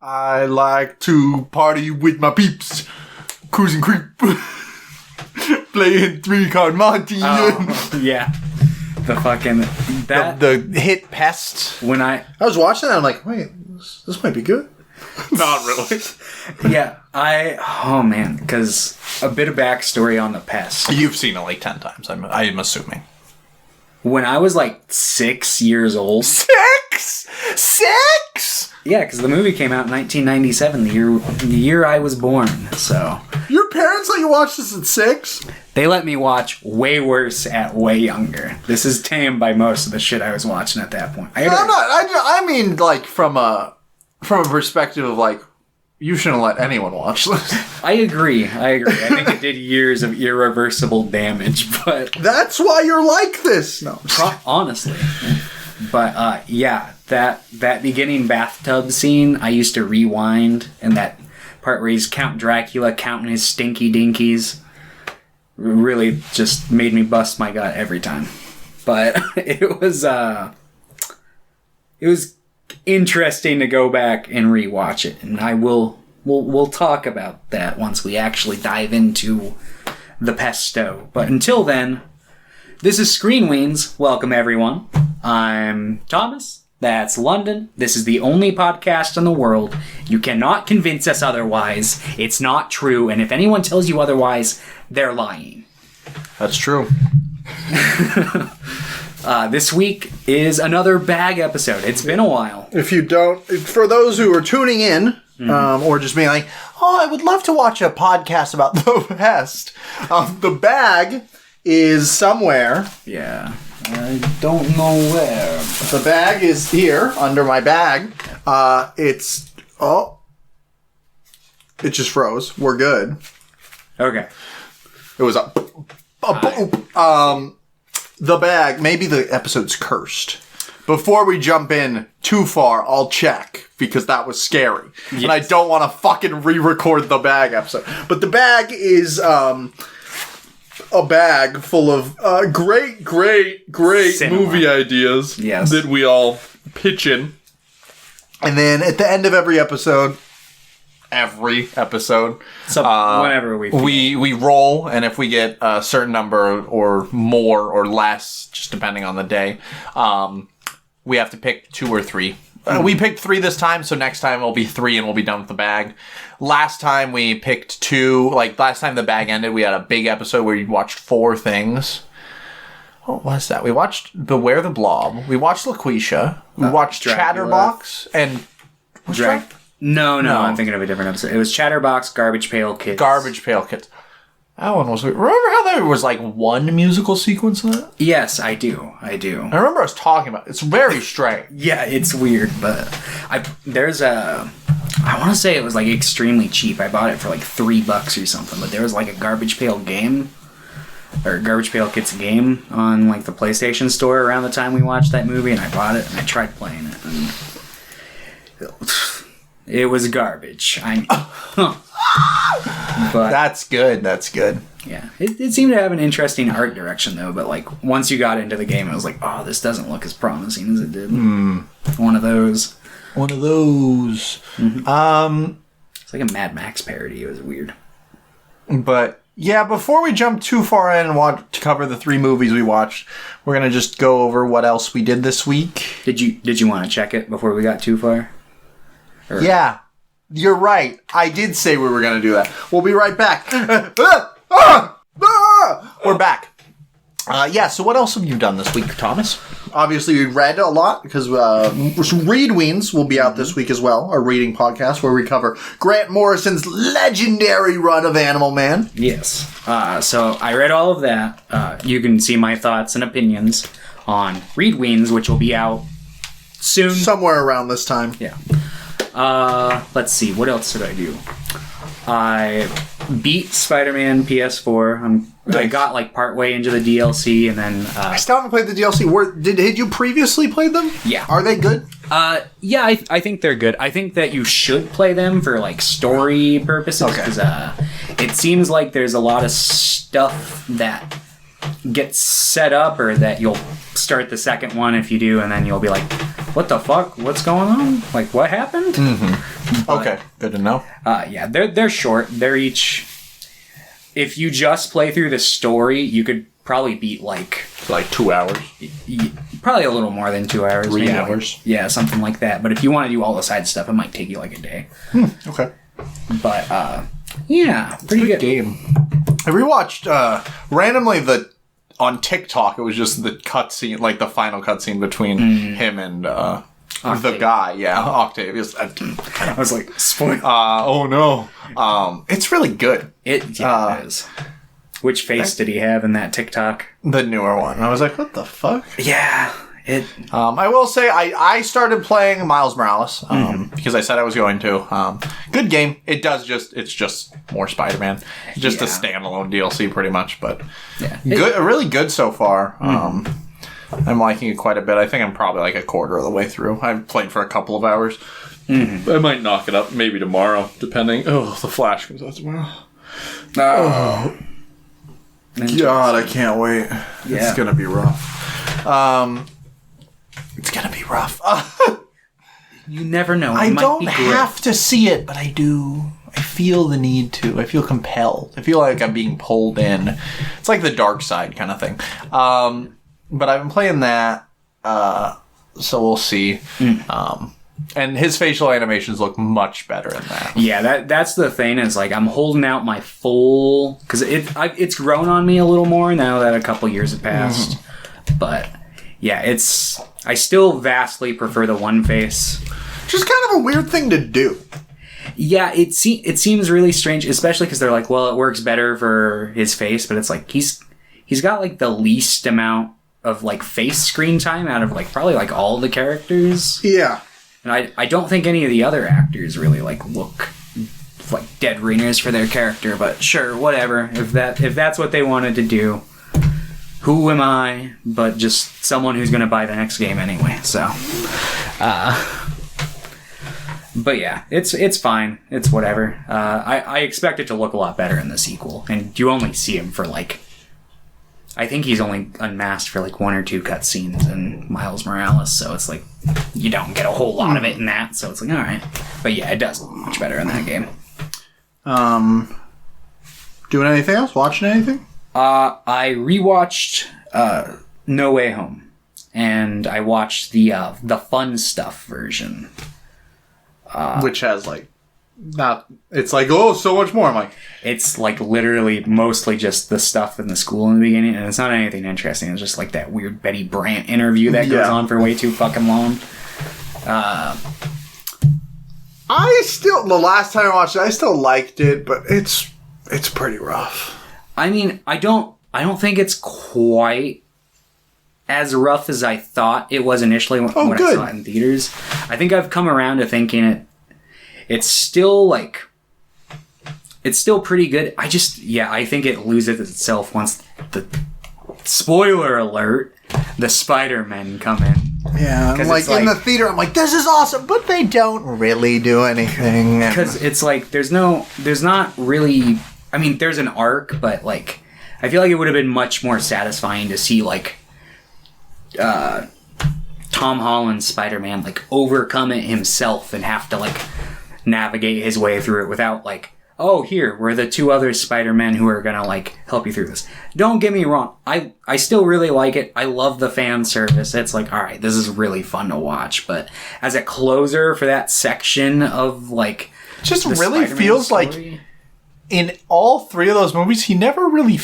I like to party with my peeps. Cruising creep. Playing 3-card Monty. Yeah. The fucking... The hit Pest. When I was watching that, I'm like, wait, this might be good. Not really. Yeah, oh man, because a bit of backstory on the Pest. You've seen it like 10 times, I'm assuming. When I was like 6 years old. 6? Yeah, because the movie came out in 1997, the year I was born, so... Your parents let you watch this at 6? They let me watch way worse at way younger. This is tamed by most of the shit I was watching at that point. I mean, like, from a perspective of, like, you shouldn't let anyone watch this. I agree. I think it did years of irreversible damage, but... That's why you're like this! No. Honestly. But, yeah, that beginning bathtub scene, I used to rewind, and that part where he's Count Dracula counting his stinky dinkies really just made me bust my gut every time. But it was interesting to go back and rewatch it, and we'll talk about that once we actually dive into the Pesto. But until then, this is Screen Weens. Welcome everyone. I'm Thomas. That's London. This is the only podcast in the world. You cannot convince us otherwise. It's not true, and if anyone tells you otherwise, they're lying. That's true. This week is another bag episode. It's been a while. If you don't, for those who are tuning in, or just being like, oh, I would love to watch a podcast about the Pest. The bag is somewhere. Yeah. I don't know where. The bag is here, under my bag. It just froze. We're good. Okay. It was the bag, maybe the episode's cursed. Before we jump in too far, I'll check, because that was scary. Yes. And I don't want to fucking re-record the bag episode. But the bag is a bag full of great Cinema. Movie ideas that we all pitch in. And then at the end of every episode... So whenever we roll, and if we get a certain number or more or less, just depending on the day, we have to pick 2 or 3. We picked 3 this time, so next time it'll be 3 and we'll be done with the bag. Last time we picked 2. Like, last time the bag ended, we had a big episode where you watched 4 things. What was that? We watched Beware the Blob. We watched LaQuisha. We watched Dracula. Chatterbox and... No, I'm thinking of a different episode. It was Chatterbox, Garbage Pail Kids. That one was... Remember how there was, like, one musical sequence in that? Yes, I do. I remember us talking about it. It's very strange. Yeah, it's weird, but... There's a... I want to say it was, like, extremely cheap. I bought it for, like, $3 or something, but there was, like, a Garbage Pail game... or Garbage Pail Kids game on, like, the PlayStation Store around the time we watched that movie, and I bought it, and I tried playing it, and... It was garbage. But that's good. Yeah. It seemed to have an interesting art direction, though, but, like, once you got into the game, it was like, oh, this doesn't look as promising as it did. One of those. Mm-hmm. It's like a Mad Max parody. It was weird. But, yeah, before we jump too far in and to cover the 3 movies we watched, we're going to just go over what else we did this week. Did you want to check it before we got too far? Yeah, you're right. I did say we were going to do that. We'll be right back. We're back. So what else have you done this week, Thomas? Obviously, we read a lot, because Read Weens will be out this week as well, our reading podcast, where we cover Grant Morrison's legendary run of Animal Man. Yes. So I read all of that. You can see my thoughts and opinions on Read Weens, which will be out soon. Somewhere around this time. Yeah. Let's see. What else did I do? I beat Spider-Man PS4. I got like partway into the DLC, and then I still haven't played the DLC. Did you previously play them? Yeah. Are they good? Yeah, I think they're good. I think that you should play them for like story purposes, because it seems like there's a lot of stuff that gets set up, or that you'll start the second one if you do, and then you'll be like, what the fuck? What's going on? Like, what happened? Okay, good to know. Yeah, they're short. They're each... If you just play through the story, you could probably beat, like... Like 2 hours. Probably a little more than 2 hours. 3 hours. Yeah, something like that. But if you want to do all the side stuff, it might take you like a day. Okay. But, yeah, pretty good game. I rewatched, randomly on TikTok, it was just the cutscene, like the final cutscene between him and, the guy. Yeah, Octavius. I was like, spoil. Oh no. It's really good. It is. Which face did he have in that TikTok? The newer one. I was like, what the fuck? Yeah. I will say I started playing Miles Morales because I said I was going to. Good game. It's just more Spider-Man. Just a standalone DLC pretty much, but good, really good so far. I'm liking it quite a bit. I think I'm probably like a quarter of the way through. I've played for a couple of hours. I might knock it up maybe tomorrow, depending. Oh, the Flash comes out tomorrow. Oh. God, I can't wait. Yeah. It's gonna be rough. It's gonna be rough. You never know. I don't have to see it, but I do. I feel the need to. I feel compelled. I feel like I'm being pulled in. It's like the dark side kind of thing. But I've been playing that, so we'll see. And his facial animations look much better in that. Yeah, that's the thing. Is like I'm holding out my full because it's grown on me a little more now that a couple years have passed. But yeah, I still vastly prefer the one face. Just kind of a weird thing to do. Yeah, it seems really strange, especially because they're like, well, it works better for his face, but it's like he's got like the least amount of like face screen time out of like probably like all the characters. Yeah. And I don't think any of the other actors really like look like dead ringers for their character, but sure, whatever. If that's what they wanted to do, who am I but just someone who's going to buy the next game anyway? So, but yeah, it's fine. It's whatever. I expect it to look a lot better in the sequel, and you only see him for like. I think he's only unmasked for like 1 or 2 cutscenes in Miles Morales, so it's like you don't get a whole lot of it in that, so it's like, alright. But yeah, it does look much better in that game. Doing anything else? Watching anything? I rewatched No Way Home, and I watched the fun stuff version. Which has like it's like, oh, so much more. I'm like, it's like literally mostly just the stuff in the school in the beginning, and it's not anything interesting. It's just like that weird Betty Brant interview that goes on for way too fucking long. The last time I watched it, I still liked it, but it's pretty rough. I mean, I don't think it's quite as rough as I thought it was initially when I saw it in theaters. I think I've come around to thinking it's still pretty good. I think it loses itself once the spoiler alert, the Spider-Men come in. Yeah, like in the theater, I'm like, this is awesome, but they don't really do anything. Because it's like there's not really. I mean, there's an arc, but like, I feel like it would have been much more satisfying to see like Tom Holland's Spider-Man like overcome it himself and have to like navigate his way through it without like, oh, here we're the 2 other Spider-Men who are gonna like help you through this. Don't get me wrong, I still really like it. I love the fan service. It's like, all right, this is really fun to watch. But as a closer for that section of like, just really Spider-Man feels story, like in all 3 of those movies, he never really.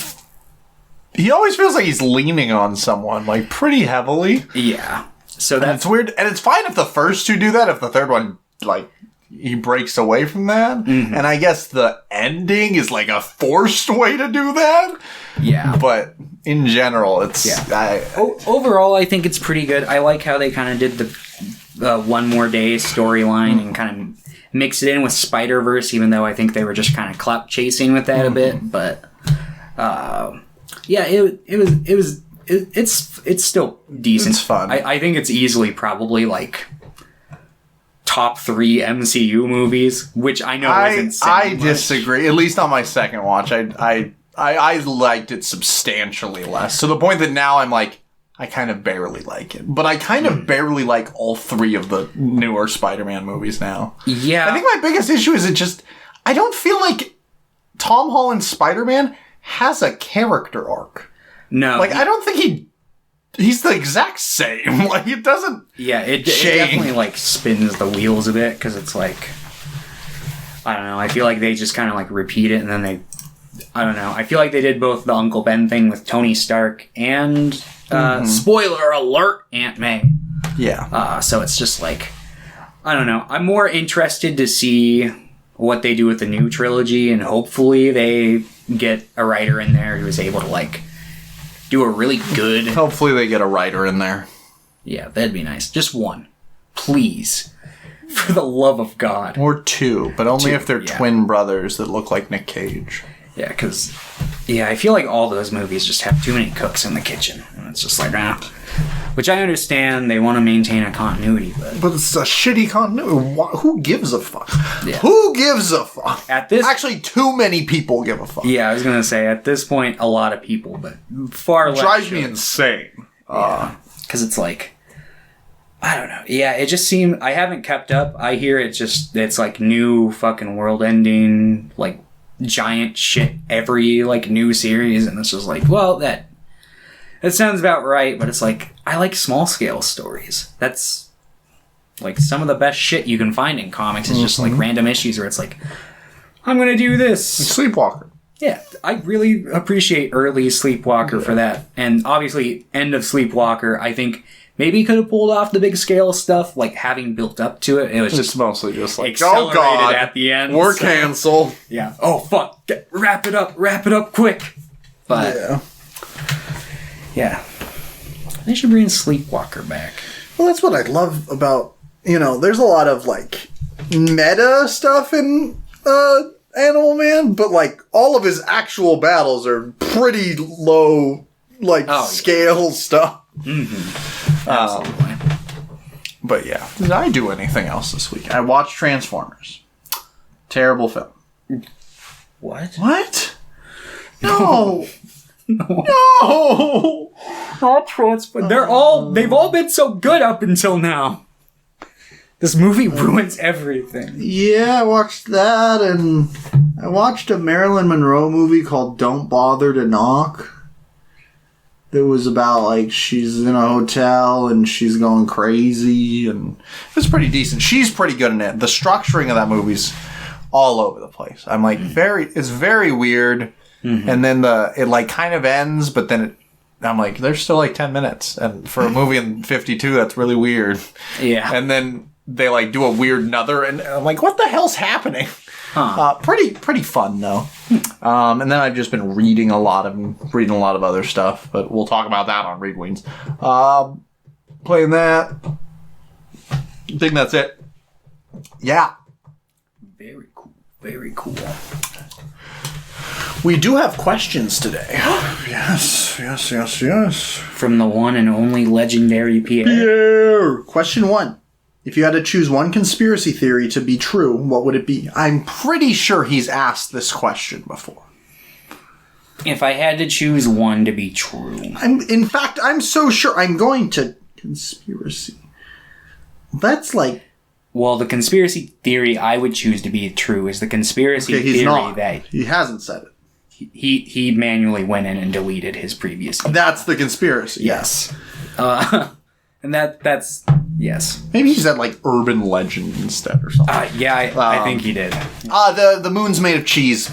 He always feels like he's leaning on someone like pretty heavily. Yeah, so that's weird, and it's fine if the first 2 do that. If the third one like. He breaks away from that. And I guess the ending is like a forced way to do that. Yeah. But in general, it's... Yeah. Overall, I think it's pretty good. I like how they kind of did the One More Day storyline and kind of mix it in with Spider-Verse, even though I think they were just kind of clout chasing with that a bit. But, yeah, it's still decent. It's fun. I think it's easily probably like... top 3 MCU movies, which I know isn't so I much. disagree. At least on my second watch, I liked it substantially less. To the point that now I'm like, I kind of barely like it. But I kind of barely like all 3 of the newer Spider-Man movies now. Yeah. I think my biggest issue is I don't feel like Tom Holland's Spider-Man has a character arc. No. Like, I don't think he's the exact same. Like, it doesn't it change. definitely, like, spins the wheels a bit, because it's like, I don't know, I feel like they just kind of, like, repeat it, and then I don't know, I feel like they did both the Uncle Ben thing with Tony Stark and, spoiler alert, Aunt May. Yeah. So it's just like, I don't know, I'm more interested to see what they do with the new trilogy, and hopefully they get a writer in there who is able to, like, do a really good... Hopefully they get a writer in there. Yeah, that'd be nice. Just one. Please. For the love of God. Or 2, but only 2, if they're yeah. twin brothers that look like Nick Cage. Yeah, because... Yeah, I feel like all those movies just have too many cooks in the kitchen. And it's just like, Which I understand, they want to maintain a continuity, But it's a shitty continuity. Who gives a fuck? Yeah. Who gives a fuck? Actually, too many people give a fuck. Yeah, I was going to say, at this point, a lot of people, but far less... Drives me insane. Because it's like... I don't know. Yeah, it just seemed... I haven't kept up. I hear it's like new fucking world-ending, like, giant shit every, like, new series, and it's just like, well, that sounds about right, but it's like, I like small-scale stories. That's, like, some of the best shit you can find in comics is just, like, random issues where it's like, I'm gonna do this. Sleepwalker. Yeah, I really appreciate early Sleepwalker for that. And obviously, end of Sleepwalker, I think maybe could have pulled off the big scale stuff, like having built up to it. It was just mostly just like, accelerated oh God, at the end. we're canceled. Yeah. Oh, fuck. Wrap it up quick. But, yeah. They should bring Sleepwalker back. Well, that's what I love about, there's a lot of, like, meta stuff in Animal Man, but, like, all of his actual battles are pretty low, like, scale stuff. Absolutely. But yeah, did I do anything else this week? I watched Transformers. Terrible film. What? What? No. No! Not Transformers. They've all been so good up until now. This movie ruins everything. Yeah, I watched that, and I watched a Marilyn Monroe movie called Don't Bother to Knock. That was about, like, she's in a hotel and she's going crazy, and It was pretty decent. She's pretty good in it. The structuring of that movie's all over the place. I'm like, it's very weird. And then it like kind of ends, but then I'm like, there's still like 10 minutes. And for a movie in 52, that's really weird. Yeah. And then they like do a weird another, and I'm like, what the hell's happening? Pretty fun though. And then I've just been reading a lot of other stuff, but we'll talk about that on Read Weens. Playing that. I think that's it. Yeah. Very cool. Very cool. we do have questions today. Yes. From the one and only legendary Pierre. Pierre! Question 1. If you had to choose one conspiracy theory to be true, what would it be? I'm pretty sure he's asked this question before. If I had to choose one to be true. In fact, I'm so sure I'm going to conspiracy. That's like... Well, the conspiracy theory I would choose to be true is the conspiracy he's theory not. that He hasn't said it. he manually went in and deleted his previous email. That's the conspiracy. Yes. And that's... Yes. Maybe he said like urban legend instead or something. I think he did. The moon's made of cheese.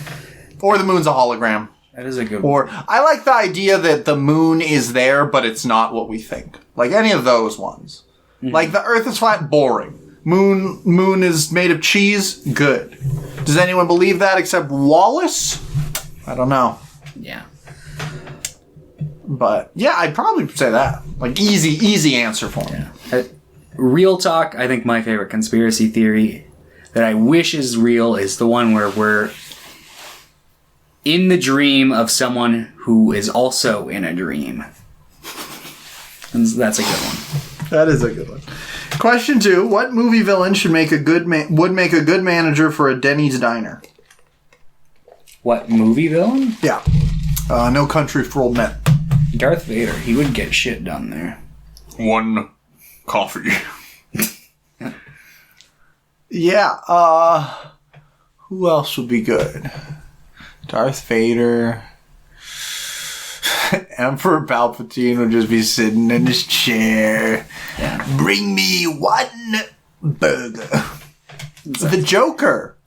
Or the moon's a hologram. That is a good one. Or I like the idea that the moon is there, but it's not what we think. Like any of those ones. Mm-hmm. Like the Earth is flat, boring. Moon is made of cheese, good. Does anyone believe that except Wallace? I don't know. Yeah. But yeah, I'd probably say that. Like easy answer for me. Yeah. Real talk, I think my favorite conspiracy theory that I wish is real is the one where we're in the dream of someone who is also in a dream. And that's a good one. That is a good one. Question 2. What movie villain would make a good manager for a Denny's diner? What movie villain? Yeah. No Country for Old Men. Darth Vader, he would get shit done there. 1 coffee. Yeah, who else would be good? Darth Vader. Emperor Palpatine would just be sitting in his chair. Yeah. Bring me 1 burger. The Joker.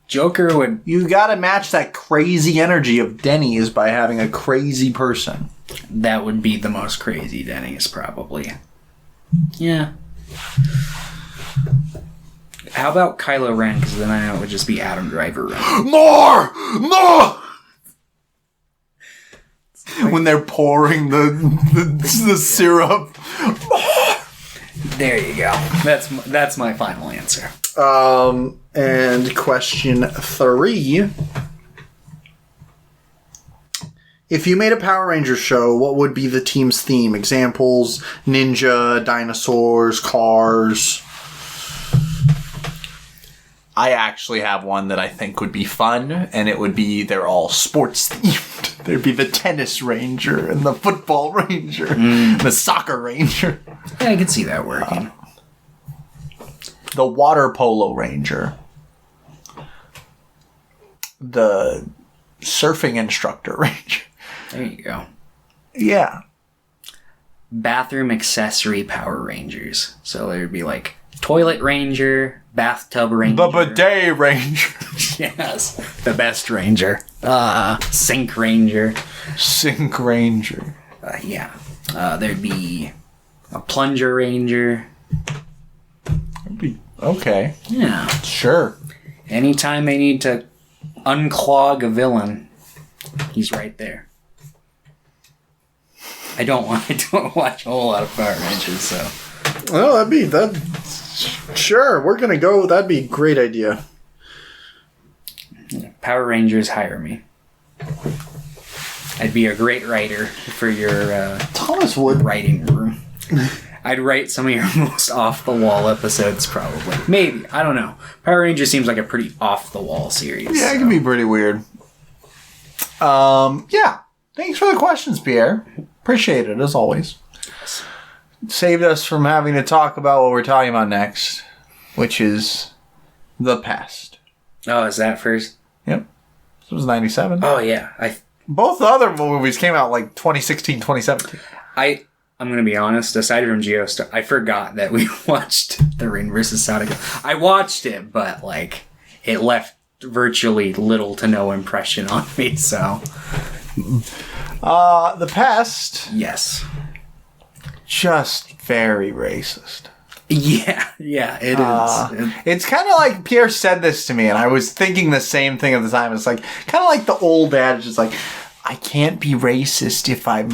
Joker would... You gotta match that crazy energy of Denny's by having a crazy person. That would be the most crazy Denny's, probably. Yeah. How about Kylo Ren? Because then I know it would just be Adam Driver running. More! When they're pouring the syrup. There you go. That's my final answer. And question 3. If you made a Power Rangers show, what would be the team's theme? Examples: ninja, dinosaurs, cars. I actually have one that I think would be fun, and it would be they're all sports themed. There'd be the tennis ranger and the football ranger, the soccer ranger, Yeah, I could see that working. the water polo ranger, the surfing instructor ranger. There you go. Yeah. Bathroom accessory Power Rangers. So there'd be like toilet ranger, bathtub ranger. The bidet ranger. Yes. The best ranger. Sink ranger. Sink ranger. Yeah. There'd be a plunger ranger. Okay. Yeah. Sure. Anytime they need to unclog a villain, he's right there. I don't watch a whole lot of Power Rangers, so. Oh, that'd be that. Sure, we're gonna go. That'd be a great idea. Power Rangers, hire me. I'd be a great writer for your Thomas Wood. writing room. I'd write some of your most off-the-wall episodes, probably. Maybe. I don't know. Power Rangers seems like a pretty off-the-wall series. Yeah, it can be pretty weird. Yeah. Thanks for the questions, Pierre. Appreciate it, as always. Saved us from having to talk about what we're talking about next, which is the Pest. Oh, is that first? Yep. This was 97. Oh, yeah. Both the other movies came out like 2016, 2017. I'm going to be honest, aside from Geostorm, I forgot that we watched The Ring vs. Sadako. I watched it, but, like, it left virtually little to no impression on me, so... The Pest, Yes. just very racist. Yeah, it is. It's kind of like Pierre said this to me, and I was thinking the same thing at the time. It's like kind of like the old adage. It's like, I can't be racist if I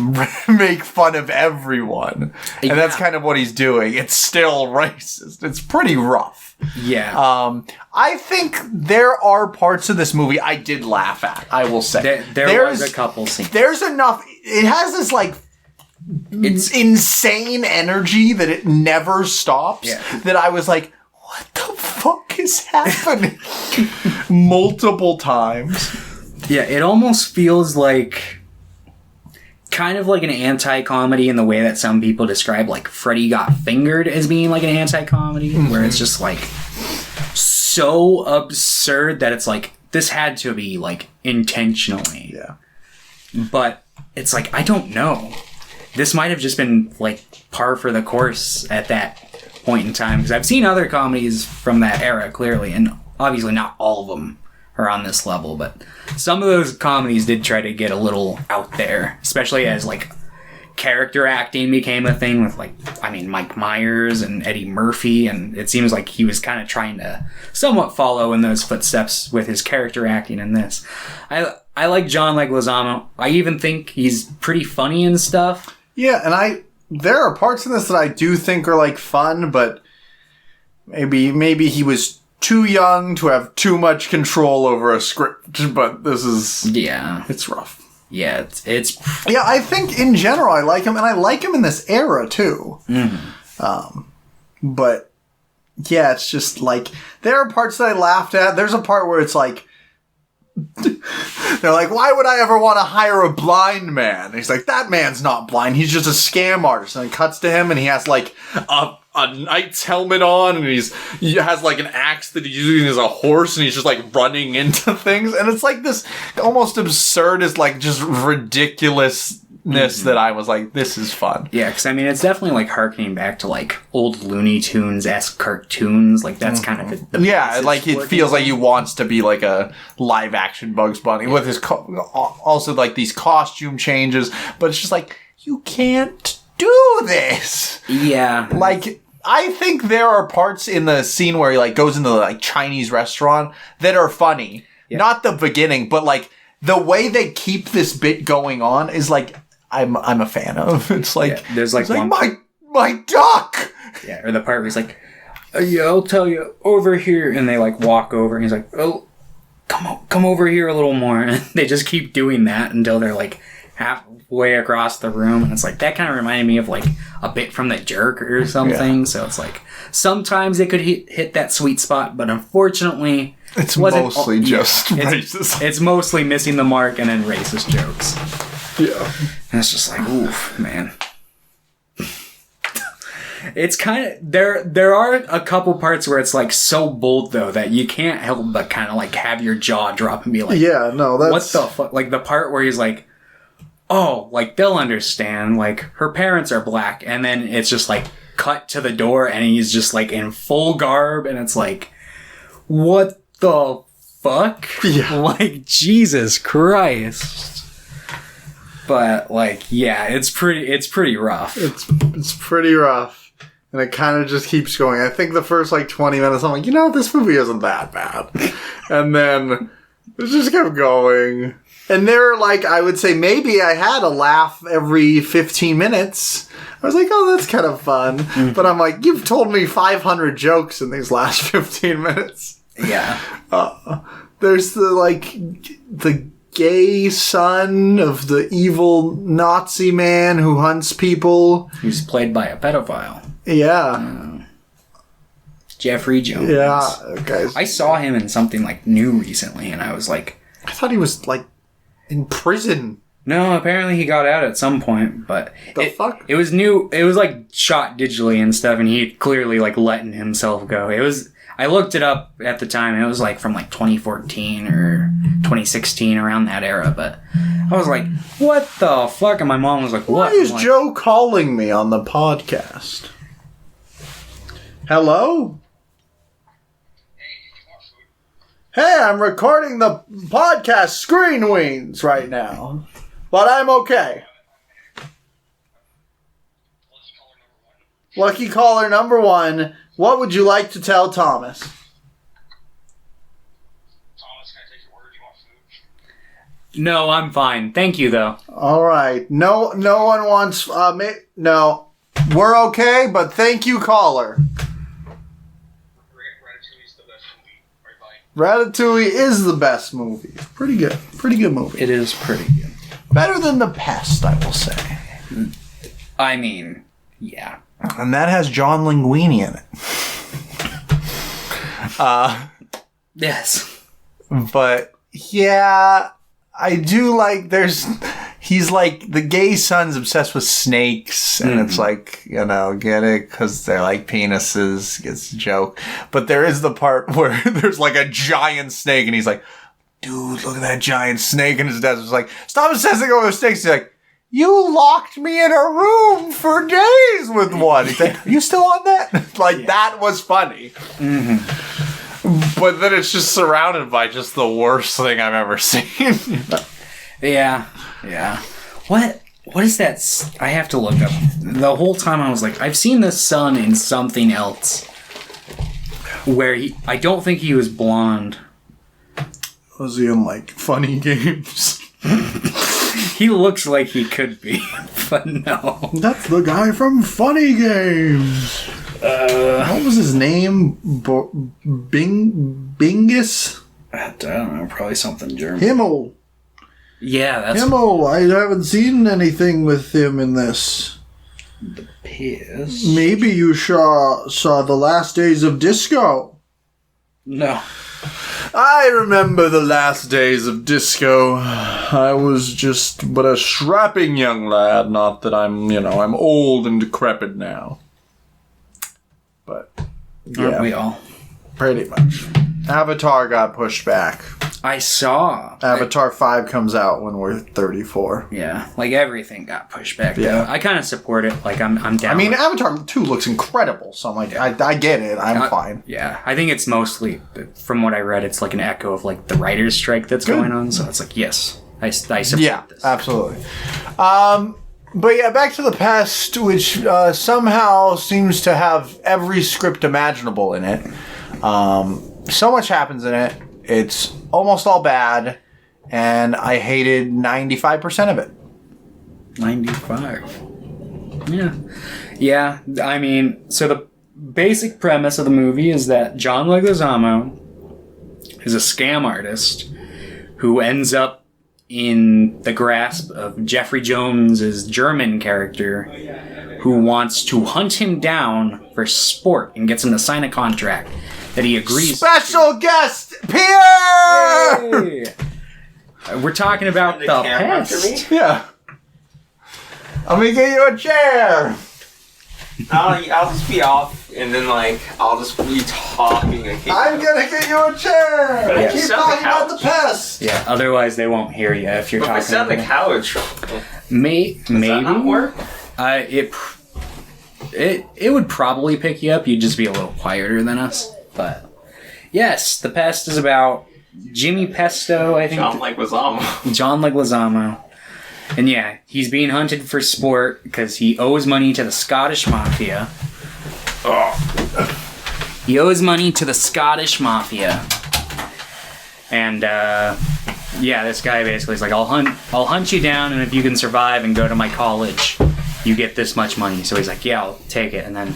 make fun of everyone. And that's kind of what he's doing. It's still racist. It's pretty rough. Yeah. I think there are parts of this movie I did laugh at, I will say. There was a couple scenes. There's enough. It has this, like, it's insane energy that it never stops. Yeah. That I was like, what the fuck is happening? Multiple times. Yeah, it almost feels like kind of like an anti-comedy in the way that some people describe like Freddy Got Fingered as being like an anti-comedy, where it's just like so absurd that it's like this had to be like intentionally. Yeah. But it's like, I don't know. This might have just been like par for the course at that point in time, because I've seen other comedies from that era clearly, and obviously not all of them are on this level, but some of those comedies did try to get a little out there, especially as like character acting became a thing with like, I mean, Mike Myers and Eddie Murphy, and it seems like he was kind of trying to somewhat follow in those footsteps with his character acting in this. I like John Leguizamo. I even think he's pretty funny and stuff. Yeah, and there are parts in this that I do think are like fun, but maybe he was too young to have too much control over a script, but this is... Yeah. It's rough. Yeah, it's... Yeah, I think in general I like him, and I like him in this era too. Mm-hmm. But, yeah, it's just like... There are parts that I laughed at. There's a part where it's like... They're like, why would I ever want to hire a blind man? And he's like, that man's not blind. He's just a scam artist. And it cuts to him, and he has like a knight's helmet on, and he has like an axe that he's using as a horse, and he's just like running into things. And it's like this almost absurd, is like just ridiculousness that I was like, this is fun. Yeah, because I mean, it's definitely like harkening back to like old Looney Tunes-esque cartoons. Like that's kind of the yeah, like it feels like he wants to be like a live action Bugs Bunny with his also like these costume changes, but it's just like, you can't do this. Yeah, like I think there are parts in the scene where he like goes into the like Chinese restaurant that are funny. Yeah. Not the beginning, but like the way they keep this bit going on is like, I'm a fan of. It's like, there's like, my duck. Yeah, or the part where he's like, yeah, I'll tell you, over here, and they like walk over, and he's like, oh, come over here a little more, and they just keep doing that until they're like halfway across the room, and it's like, that kind of reminded me of like a bit from The Jerk or something. Yeah. So it's like sometimes they could hit that sweet spot, but unfortunately, it's mostly just racist. It's mostly missing the mark and then racist jokes. Yeah. And it's just like, oof, man. It's kind of, there are a couple parts where it's like so bold though that you can't help but kind of like have your jaw drop and be like, yeah, no, that's... what the fuck? Like the part where he's like, oh, like they'll understand, like her parents are black, and then it's just like cut to the door and he's just like in full garb, and it's like, what the fuck? Yeah. Like, Jesus Christ. But like, yeah, it's pretty rough. It's pretty rough, and it kind of just keeps going. I think the first like 20 minutes, I'm like, this movie isn't that bad, and then it just kept going. And there, like, I would say maybe I had a laugh every 15 minutes. I was like, oh, that's kind of fun. Mm-hmm. But I'm like, you've told me 500 jokes in these last 15 minutes. Yeah. There's the gay son of the evil Nazi man who hunts people. He's played by a pedophile. Yeah. Jeffrey Jones. Yeah, guys. I saw him in something like new recently, and I was like, I thought he was like in prison. No, apparently he got out at some point, but fuck? It was new. It was like shot digitally and stuff, and he clearly like letting himself go. It was. I looked it up at the time, and it was like from like 2014 or 2016, around that era. But I was like, "What the fuck?" And my mom was like, "What?" Why is Joe calling me on the podcast? Hello? Hey, I'm recording the podcast Screen Weens right now, but I'm okay. Lucky caller number 1. What would you like to tell Thomas? Thomas, can I take your order? Do you want food? No, I'm fine. Thank you, though. All right. No one wants. No, we're okay. But thank you, caller. Ratatouille's the best movie. Right, bye. Ratatouille is the best movie. Pretty good. Pretty good movie. It is pretty good. Better than The Pest, I will say. I mean, yeah. And that has John Linguini in it. Yes. But, yeah, I do like, he's like, the gay son's obsessed with snakes, and it's like, get it? Because they're like penises, gets the joke. But there is the part where there's like a giant snake, and he's like, dude, look at that giant snake, and his dad's just like, stop obsessing over snakes. He's like, you locked me in a room for days with one. He's like, are you still on that? That was funny. Mm-hmm. But then it's just surrounded by just the worst thing I've ever seen. Yeah. What is that? I have to look up. The whole time I was like, I've seen this son in something else. Where I don't think he was blonde. Was he in like Funny Games? He looks like he could be, but no. That's the guy from Funny Games. What was his name? Bingus? I don't know, probably something German. Himmel. Yeah, that's... Himmel. I haven't seen anything with him in this. The Pest. Maybe you saw The Last Days of Disco. No. I remember the last days of disco. I was just but a strapping young lad. Not that I'm old and decrepit now. But, Aren't yeah, we all? pretty much. Avatar got pushed back. I saw. Avatar 5 comes out when we're 34. Yeah, like everything got pushed back. Yeah. Though. I kind of support it. Like I'm down. I mean, with- Avatar 2 looks incredible, so I'm like, I get it. I'm fine. Yeah, I think it's mostly, from what I read, it's like an echo of like the writers' strike that's going on. So it's like, yes, I support Yeah, this. absolutely. But yeah, back to the Pest, which somehow seems to have every script imaginable in it. So much happens in it. It's almost all bad, and I hated 95% of it. 95. Yeah. Yeah, I mean, so the basic premise of the movie is that John Leguizamo is a scam artist who ends up in the grasp of Jeffrey Jones's German character who wants to hunt him down for sport and gets him to sign a contract that he agrees Special guest, Pierre! Hey! We're talking about the Pest. Yeah. Let me get you a chair. I'll just be off, and then I'll just be talking again. I'm gonna get you a chair. Yeah. Keep Sit on the talking about the couch. Pest. Yeah, otherwise they won't hear you if you're But if I talking sit on the about couch, Maybe. does that not work? It would probably pick you up. You'd just be a little quieter than us. But yes, the Pest is about Jimmy Pesto. I think John Leguizamo. John Leguizamo, and yeah, he's being hunted for sport because he owes money to the Scottish Mafia. He owes money to the Scottish Mafia, and yeah, this guy basically is like, I'll hunt you down, and if you can survive and go to my college, you get this much money. So he's like, yeah, I'll take it, and then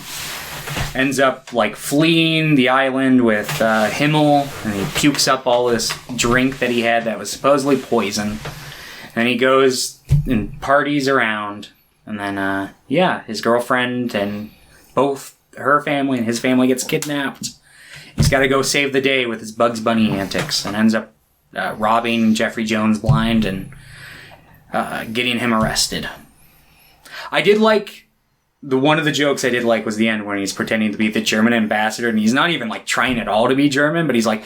ends up fleeing the island with Himmel, and he pukes up all this drink that he had that was supposedly poison, and he goes and parties around, and then yeah, his girlfriend and both her family and his family gets kidnapped. He's got to go save the day with his Bugs Bunny antics, and ends up robbing Jeffrey Jones blind and getting him arrested. I did like one of the jokes I did like was the end when he's pretending to be the German ambassador, and he's not even trying at all to be German, but he's like,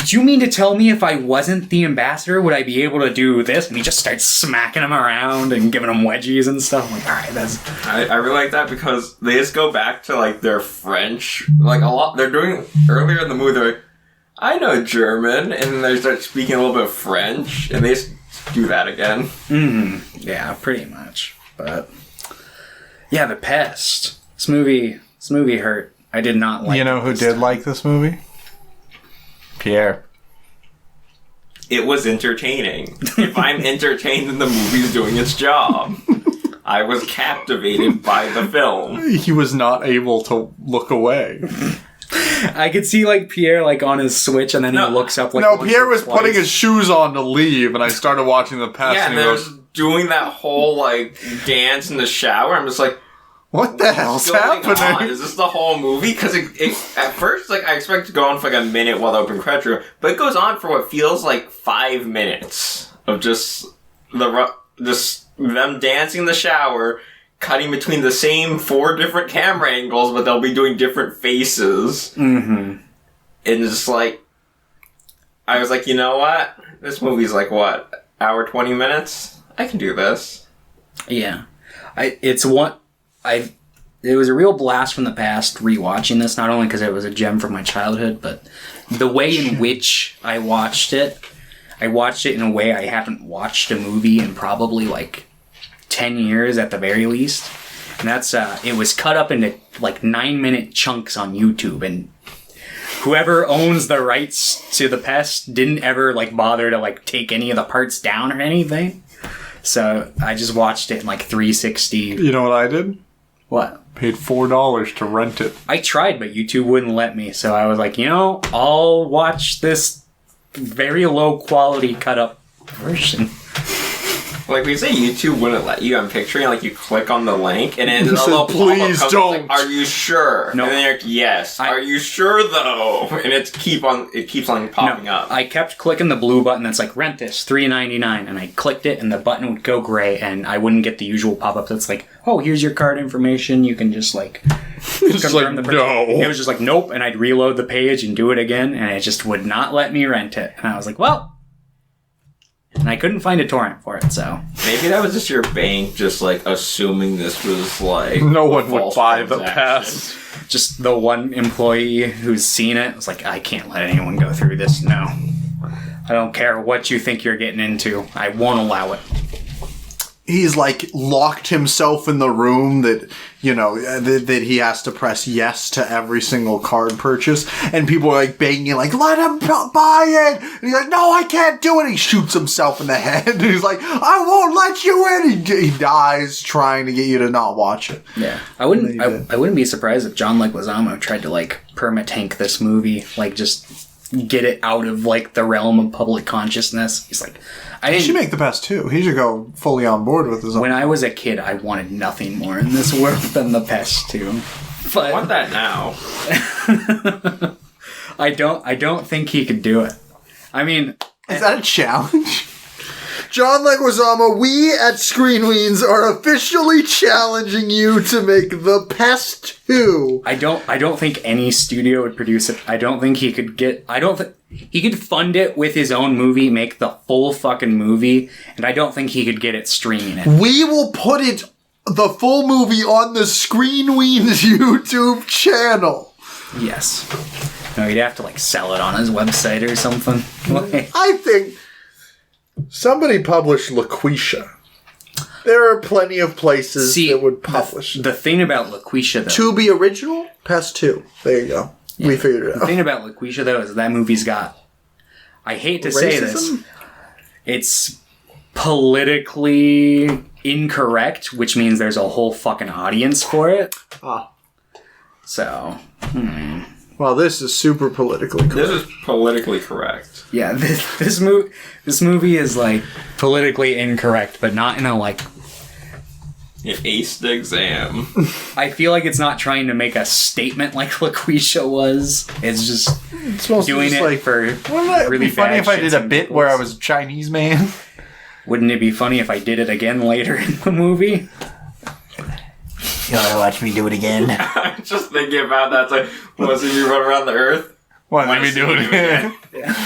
do you mean to tell me if I wasn't the ambassador, would I be able to do this? And he just starts smacking him around and giving him wedgies and stuff. I'm like, all right, that's... I really like that because they just go back to their French. A lot they're doing earlier in the movie. They're like, I know German, and then they start speaking a little bit of French, and they just do that again. Yeah, pretty much. But yeah, the Pest. This movie hurt. I did not like. You know who did like this movie? Pierre. It was entertaining. If I'm entertained, then the movie's doing its job. I was captivated by the film. He was not able to look away. I could see Pierre on his Switch, and then he looks up No, once Pierre or was twice. putting his shoes on to leave, and I started watching the Pest, Yeah, and and he they're goes, doing that whole dance in the shower. I'm just like, what the hell's what's going on? happening? Is this the whole movie? Because it at first, I expect to go on for a minute while the open credits roll, but it goes on for what feels like 5 minutes of just them dancing in the shower, cutting between the same 4 different camera angles, but they'll be doing different faces. Mm-hmm. And just I was like, you know what? This movie's what? Hour 20 minutes? I can do this. Yeah, it was a real blast from the past rewatching this, not only because it was a gem from my childhood, but the way in which I watched it in a way I haven't watched a movie in probably 10 years at the very least. And that's, it was cut up into 9-minute chunks on YouTube, and whoever owns the rights to the Pest didn't ever bother to take any of the parts down or anything. So I just watched it in 360. You know what I did? What? Paid $4 to rent it. I tried, but YouTube wouldn't let me. So I was like, I'll watch this very low quality cut up version. Like we say, YouTube wouldn't let you. I'm picturing like you click on the link and then It a says, little pop-up "Please comes, don't." like, are you sure? No. And then you're like, yes. Are you sure though? And it keeps on popping up. I kept clicking the blue button that's like, rent this, $3.99, and I clicked it, and the button would go gray, and I wouldn't get the usual pop-up that's like, oh, here's your card information, you can just like confirm the purchase. no. It was just like, nope, and I'd reload the page and do it again, and it just would not let me rent it. And I was like, well... And I couldn't find a torrent for it, so... Maybe that was just your bank just like assuming this was like No one a would false buy the transaction. Pest. Just the one employee who's seen it was like, I can't let anyone go through this, no. I don't care what you think you're getting into. I won't allow it. He's like locked himself in the room that, you know, that he has to press yes to every single card purchase. And people are like begging him, like, let him buy it. And he's like, no, I can't do it. He shoots himself in the head. And he's like, I won't let you in. He dies trying to get you to not watch it. Yeah. I wouldn't be surprised if John Leguizamo tried to, like, permatank this movie. Like, just get it out of, like, the realm of public consciousness. He's like... He should make the Pest too. He should go fully on board with his own. When I was a kid, I wanted nothing more in this world than the Pest 2. But I want that now. I don't think he could do it. I mean, Is that a challenge? John Leguizamo, we at Screen Weens are officially challenging you to make the Pest 2. I don't think any studio would produce it. I don't think he could get... he could fund it with his own movie, make the full fucking movie, and I don't think he could get it streaming it. We will put the full movie on the Screen Weens YouTube channel. Yes. No, he'd have to, like, sell it on his website or something. Like, I think somebody published LaQuisha. There are plenty of places that would publish it. the thing about LaQuisha, though... To be original, Pest 2. There you go. We figured it The out. thing about LaQuisha, though, is that movie's got... I hate to say this. Racism? It's politically incorrect, which means there's a whole fucking audience for it. Ah. So, Well, this is super politically correct. This is politically correct. yeah, this movie is, like, politically incorrect, but not in a, like... You aced the exam. I feel like it's not trying to make a statement like LaQuisha was. It's just doing it for Wouldn't it really be funny bad if I shits did a and bit where I giggles. was a Chinese man? Wouldn't it be funny if I did it again later in the movie? You wanna watch me do it again? I'm just thinking about that. It's like, want to see me run around the earth? Why let Wanna me see do me it again?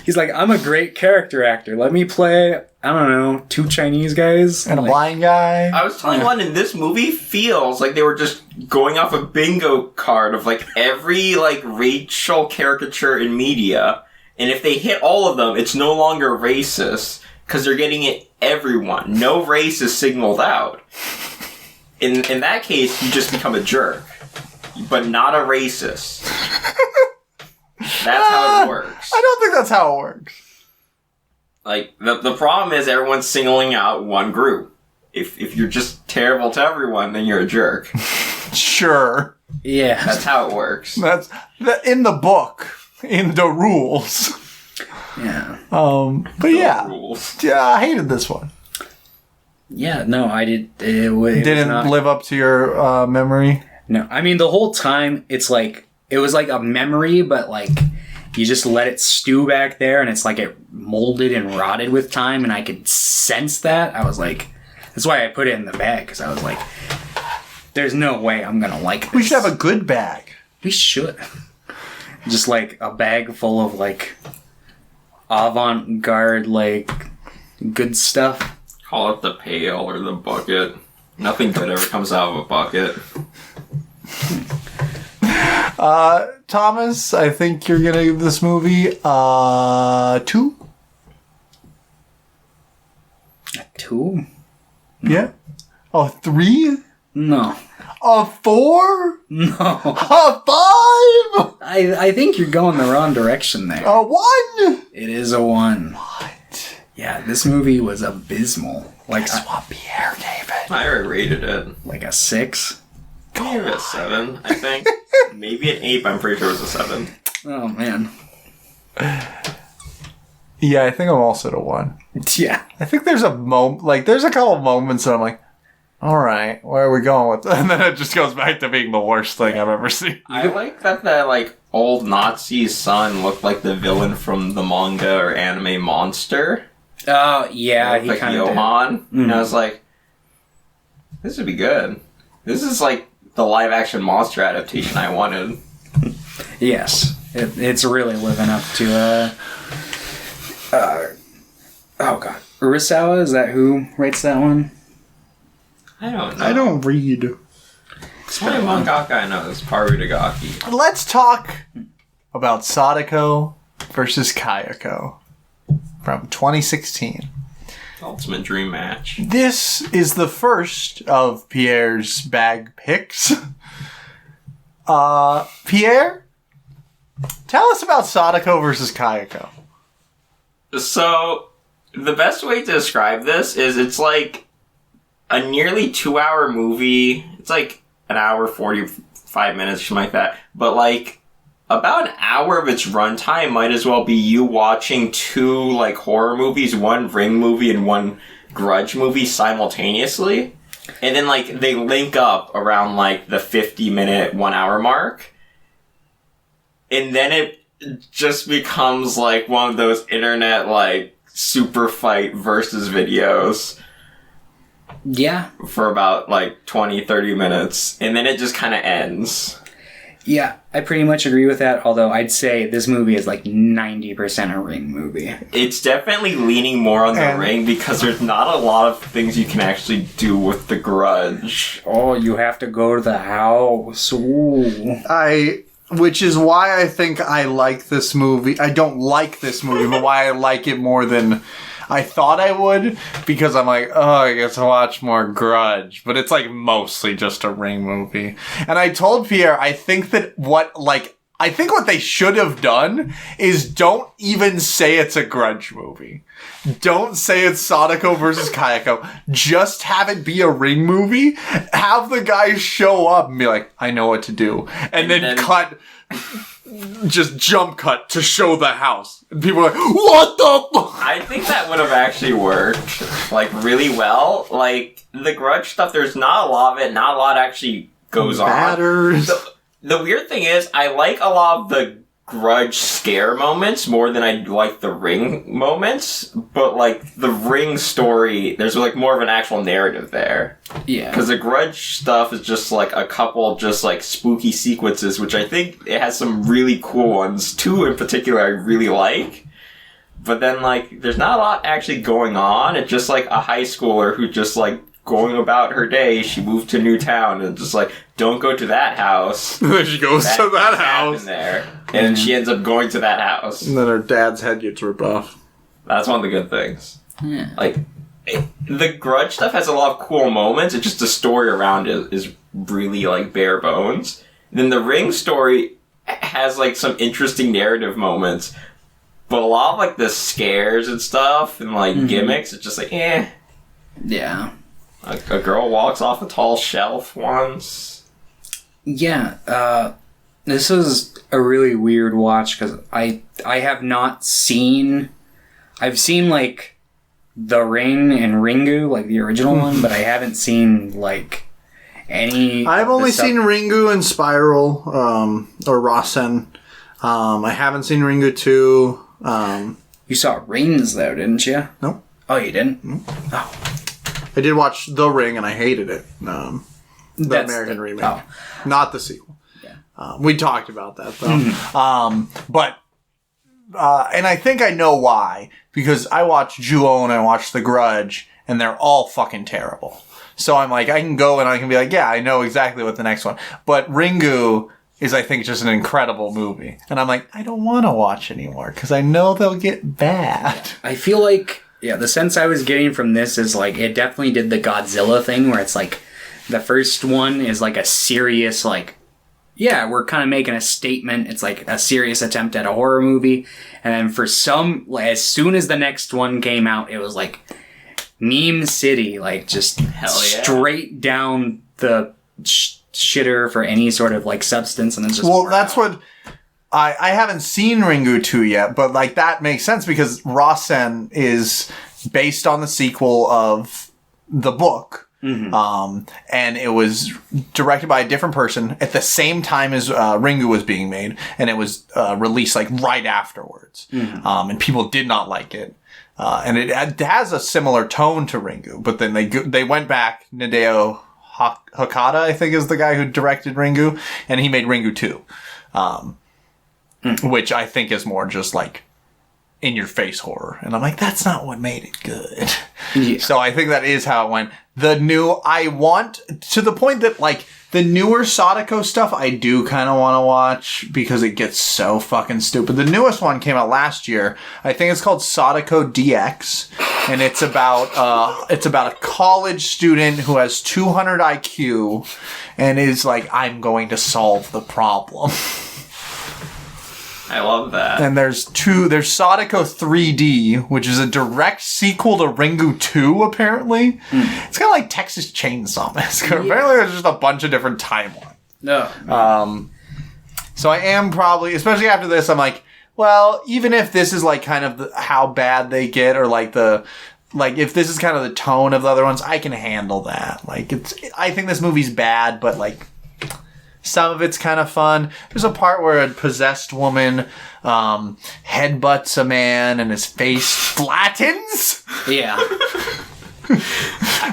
He's like, I'm a great character actor. Let me play, I don't know, 2 Chinese guys. And a Like, blind guy? I was telling one in this movie feels like they were just going off a bingo card of like every like racial caricature in media, and if they hit all of them, it's no longer racist because they're getting it everyone. No race is signaled out. In that case, you just become a jerk, but not a racist. That's how it works. I don't think that's how it works. Like, the problem is everyone's singling out one group. If you're just terrible to everyone, then you're a jerk. Sure. yeah. That's how it works. That's in the book, in the rules. Yeah. But yeah. Rules. Yeah, I hated this one. Yeah, no, I did. It was Didn't not, live up to your memory. No, I mean, the whole time, it's like, it was like a memory, but like, you just let it stew back there, and it's like it molded and rotted with time, and I could sense that. I was like, that's why I put it in the bag, because I was like, there's no way I'm gonna like this. We should have a good bag. We should. Just like a bag full of like avant-garde, like, good stuff. Call it the pail or the bucket. Nothing good ever comes out of a bucket. Thomas, I think you're gonna give this movie 2. 2? Yeah. A 3? No. A 4? No. A 5? I think you're going the wrong direction there. A 1? It is a 1. What? Yeah, this movie was abysmal. Like, That's what Pierre gave it. I already rated it. like a 6. I gave it a 7, I think. Maybe an 8, but I'm pretty sure it was a 7. Oh, man. Yeah, I think I'm also at a 1. Yeah. I think there's a there's a couple moments that I'm like, all right, where are we going with this? And then it just goes back to being the worst thing I've ever seen. I like that like old Nazi son looked like the villain from the manga or anime Monster. Oh yeah, he like kind of Johan. And I was like, this would be good. This is like the live action monster adaptation I wanted. Yes, it's really living up to oh god, Urasawa, is that who writes that one? I don't know. I don't read. The only mangaka I know is Paru Dagaki. Let's talk about Sadako versus Kayako from 2016. Ultimate Dream Match. This is the first of Pierre's bag picks. Pierre, tell us about Sadako versus Kayako. So, the best way to describe this is it's like a nearly 2-hour movie. It's like an hour, 45 minutes, something like that. But like, about an hour of its runtime might as well be you watching 2 like horror movies, 1 Ring movie and 1 Grudge movie simultaneously. And then like, they link up around like the 50-minute, 1 hour mark. And then it just becomes like one of those internet like super fight versus videos. Yeah. For about like 20-30 minutes, and then it just kind of ends. Yeah, I pretty much agree with that, although I'd say this movie is like 90% a Ring movie. It's definitely leaning more on the Ring because there's not a lot of things you can actually do with the Grudge. Oh, you have to go to the house. Ooh. Which is why I think I like this movie. I don't like this movie, but why I like it more than I thought I would, because I'm like, oh, I guess I'll watch more Grudge. But it's like mostly just a Ring movie. And I told Pierre, I think what they should have done is don't even say it's a Grudge movie. Don't say it's Sadako versus Kayako. Just have it be a Ring movie. Have the guys show up and be like, I know what to do. And then just jump cut to show the house. And people are like, what the fuck? I think that would have actually worked, like, really well. Like, the Grudge stuff, there's not a lot of it. Not a lot actually goes on. The weird thing is, I like a lot of the Grudge scare moments more than I like the Ring moments. But, like, the Ring story, there's, like, more of an actual narrative there. Yeah. Because the Grudge stuff is just, like, a couple just, like, spooky sequences, which I think it has some really cool ones. 2 in particular I really like. But then, like, there's not a lot actually going on. It's just, like, a high schooler who just, like, going about her day. She moved to a new town and just, like, don't go to that house. And then she goes to that house. There. And then she ends up going to that house. And then her dad's head gets ripped off. That's one of the good things. Yeah. Like, the Grudge stuff has a lot of cool moments. It's just the story around it is really, like, bare bones. Then the Ring story has, like, some interesting narrative moments. But a lot of, like, the scares and stuff and, like, gimmicks, it's just like, eh. Yeah. Like, a girl walks off a tall shelf once. Yeah, this was a really weird watch because I have not seen... I've seen, like, The Ring and Ringu, like the original one, but I haven't seen, like, any... I've only seen Ringu and Spiral, or Rasen. I haven't seen Ringu 2. You saw Rings, though, didn't you? No. Oh, you didn't? Oh. I did watch The Ring, and I hated it. The American remake. Oh. Not the sequel. Yeah. We talked about that, though. But and I think I know why. Because I watched Ju-On and I watched The Grudge, and they're all fucking terrible. So I'm like, I can go and I can be like, yeah, I know exactly what the next one. But Ringu is, I think, just an incredible movie. And I'm like, I don't want to watch anymore, because I know they'll get bad. I feel like, yeah, the sense I was getting from this is, like, it definitely did the Godzilla thing, where it's, like, the first one is, like, a serious, like, yeah, we're kind of making a statement. It's, like, a serious attempt at a horror movie. And then for some, as soon as the next one came out, it was, like, meme city, like, just straight down the shitter for any sort of, like, substance. And it's just... Well, that's what... I haven't seen Ringu 2 yet, but, like, that makes sense because Rasen is based on the sequel of the book. And it was directed by a different person at the same time as Ringu was being made, and it was released like right afterwards. And people did not like it. And it has a similar tone to Ringu, but then they went back. Nadeo Hakata, I think, is the guy who directed Ringu, and he made Ringu 2, which I think is more just like in your face horror. And I'm like, that's not what made it good. Yeah. So I think that is how it went. I want, to the point that like the newer Sadako stuff I do kind of want to watch because it gets so fucking stupid. The newest one came out last year. I think it's called Sadako DX, and it's about a college student who has 200 IQ and is like, I'm going to solve the problem. I love that. And there's Sadako 3D, which is a direct sequel to Ringu 2, apparently. It's kind of like Texas Chainsaw Massacre. Yeah. Apparently there's just a bunch of different timelines. No. So I am probably, especially after this, I'm like, well, even if this is like kind of how bad they get, or like if this is kind of the tone of the other ones, I can handle that. Like I think this movie's bad, but like, some of it's kind of fun. There's a part where a possessed woman headbutts a man and his face flattens. Yeah.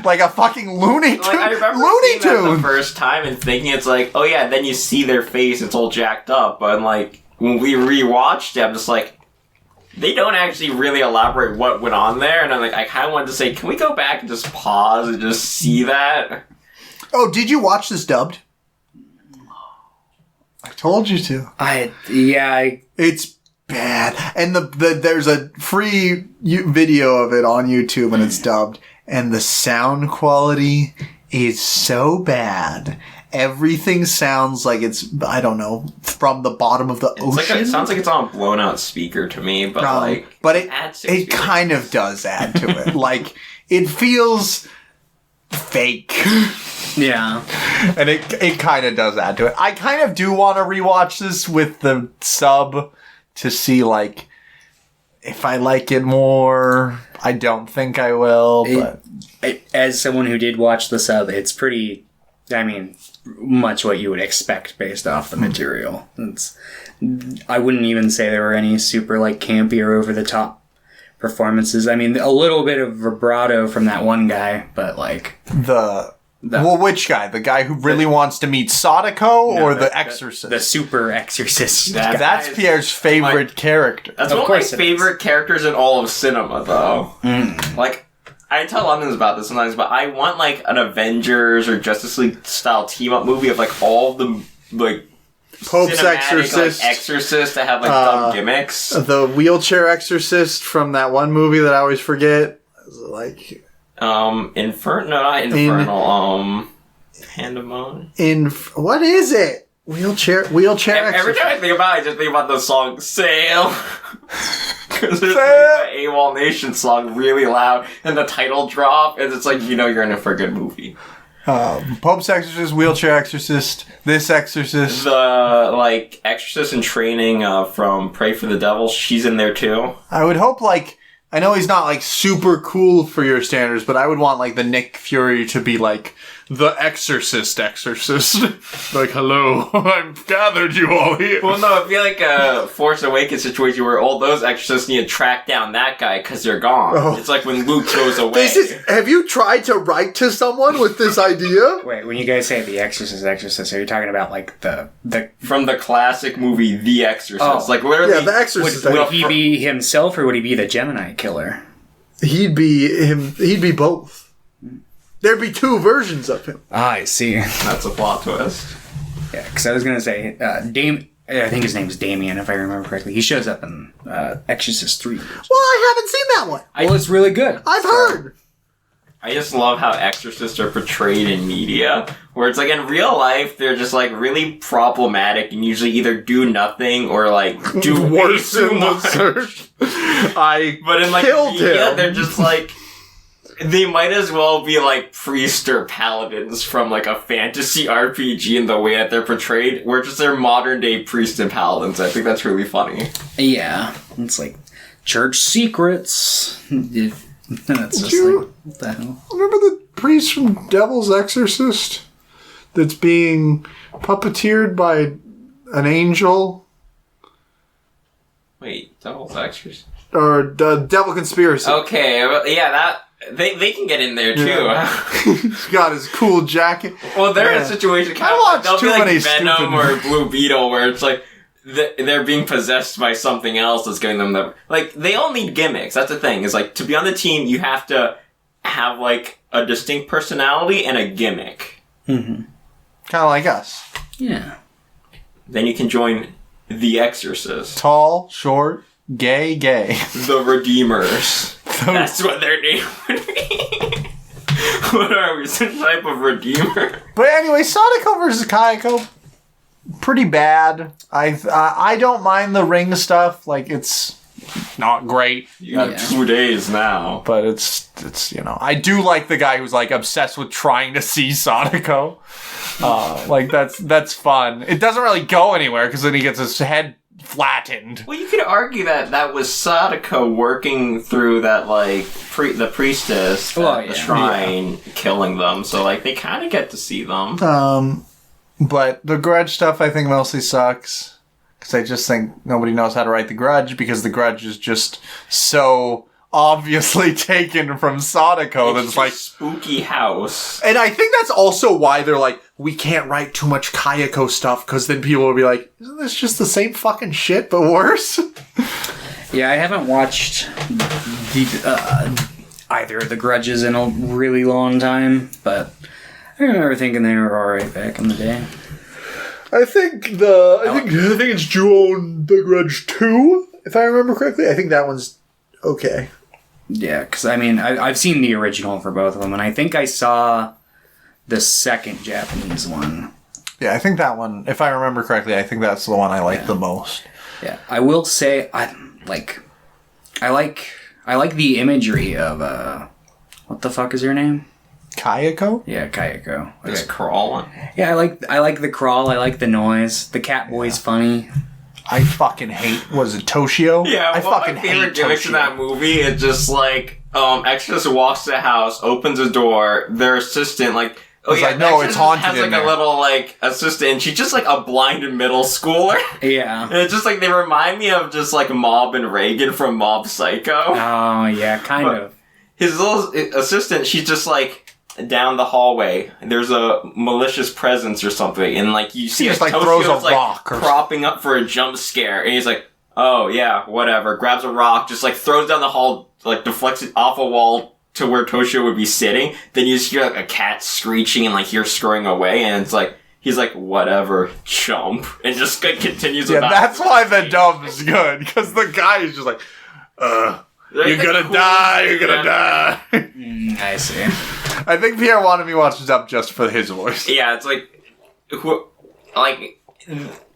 Like a fucking Looney Tune. Like, I remember seeing that the first time and thinking it's like, oh yeah, then you see their face, it's all jacked up. But like, when we rewatched it, I'm just like, they don't actually really elaborate what went on there. And I'm like, I kind of wanted to say, can we go back and just pause and just see that? Oh, did you watch this dubbed? I told you to. It's bad. And there's a free video of it on YouTube and it's dubbed. And the sound quality is so bad. Everything sounds like it's, I don't know, from the bottom of the ocean. It sounds like it's on a blown out speaker to me, but it kind of does add to it. Like, it feels fake. Yeah. And it kind of does add to it. I kind of do want to rewatch this with the sub to see, like, if I like it more. I don't think I will, but... As someone who did watch the sub, it's pretty, I mean, much what you would expect based off the material. I wouldn't even say there were any super, like, campy or over-the-top performances. I mean, a little bit of vibrato from that one guy, but, like... Well, which guy? The guy who really wants to meet Sadako, or the exorcist? The super exorcist. That's Pierre's favorite character. That's one of my favorite characters in all of cinema, though. Like, I tell London's about this sometimes, but I want, like, an Avengers or Justice League style team-up movie of, like, all the, like, Pope's exorcist. Like, exorcist that have, like, dumb gimmicks. The wheelchair exorcist from that one movie that I always forget. Like... Infernal, Pandemonium. What is it? Wheelchair Every time I think about it, I just think about the song Sail. Because there's the AWOL Nation song really loud, and the title drop, and it's like, you know you're in it for a good movie. Pope's exorcist, wheelchair exorcist, this exorcist. The, like, exorcist in training from Pray for the Devil, she's in there too. I would hope, like, I know he's not, like, super cool for your standards, but I would want, like, the Nick Fury to be, like, the exorcist. Like, hello, I've gathered you all here. Well, no, it'd be like a Force Awakens situation where all those exorcists need to track down that guy because they're gone. Oh. It's like when Luke goes away. Have you tried to write to someone with this idea? Wait, when you guys say the exorcist, are you talking about, like, the... From the classic movie, The Exorcist. Oh. Like, literally... Yeah, The Exorcist. Would he be himself, or would he be the Gemini killer? He'd be him. He'd be both. There'd be two versions of him. Ah, I see. That's a plot twist. Yeah, because I was going to say, I think his name's Damien, if I remember correctly. He shows up in Exorcist 3. Well, I haven't seen that one. Well, it's really good. I've heard. I just love how exorcists are portrayed in media, where it's like in real life, they're just like really problematic and usually either do nothing or like do worse in the search. But in like media, they're just like, they might as well be like priests or paladins from like a fantasy RPG in the way that they're portrayed, where just they're modern day priests and paladins. I think that's really funny. Yeah. It's like church secrets. And it's just you- like, what the hell? Remember the priest from Devil's Exorcist that's being puppeteered by an angel? Wait, Devil's Exorcist? Or the Devil Conspiracy. Okay, well, yeah, that they can get in there too. Yeah. He's got his cool jacket. Well, they're in Yeah. a situation kind I of like, watched they'll too be like many Venom stupid- or Blue Beetle, where it's like they're being possessed by something else that's giving them the like. They all need gimmicks. That's the thing. Is like to be on the team, you have to have like a distinct personality and a gimmick. Mm-hmm. Kind of like us. Yeah. Then you can join the Exorcist, Tall, short, gay. the Redeemers. That's what their name would be. What are we? Some type of Redeemer? But anyway, Sadako versus Kayako, pretty bad. I don't mind the ring stuff. Like, it's not great. You have 2 days now. But it's you know, I do like the guy who's like obsessed with trying to see Sadako. Like that's fun. It doesn't really go anywhere because then he gets his head flattened. Well, you could argue that was Sadako working through that like the priestess at the shrine, killing them. So like they kind of get to see them. But the grudge stuff I think mostly sucks because I just think nobody knows how to write the grudge because the grudge is just so obviously taken from Sadako that it's like spooky house. And I think that's also why they're like, we can't write too much Kayako stuff because then people will be like, isn't this just the same fucking shit but worse? Yeah, I haven't watched either of the Grudges in a really long time, but I remember thinking they were alright back in the day. I think it's Ju-On the Grudge 2, if I remember correctly. I think that one's okay. Yeah, because I mean, I've seen the original for both of them, and I think I saw the second Japanese one. Yeah, I think that one, if I remember correctly, I think that's the one I like the most. Yeah, I will say I like the imagery of what the fuck is her name? Kayako? Yeah, Kayako. It's crawling. Yeah, I like the crawl. I like the noise. The cat boy's funny. I fucking hate, was it Toshio? Yeah, I one fucking of my favorite hate gimmicks in that movie is just like, Exorcist walks to the house, opens the door, their assistant, like, It's like, no, it's Exorcist haunted has in like there. a little, like, assistant, and she's just like a blinded middle schooler. Yeah. And it's just like, they remind me of just like Mob and Reagan from Mob Psycho. Oh, yeah, kind of. His little assistant, she's just like, down the hallway, there's a malicious presence or something, and like you see, He just, like, like, throws a Toshio's, like, rock or propping up for a jump scare, and he's like, "Oh yeah, whatever." Grabs a rock, just like throws down the hall, like deflects it off a wall to where Toshio would be sitting. Then you just hear like a cat screeching and like you're scurrying away, and it's like he's like, "Whatever, chump," and just like, continues. Yeah, about that's why the dub is good, because the guy is just like, you're gonna die, you're gonna die. I see. I think Pierre wanted me to watch the dub just for his voice. Yeah, it's like,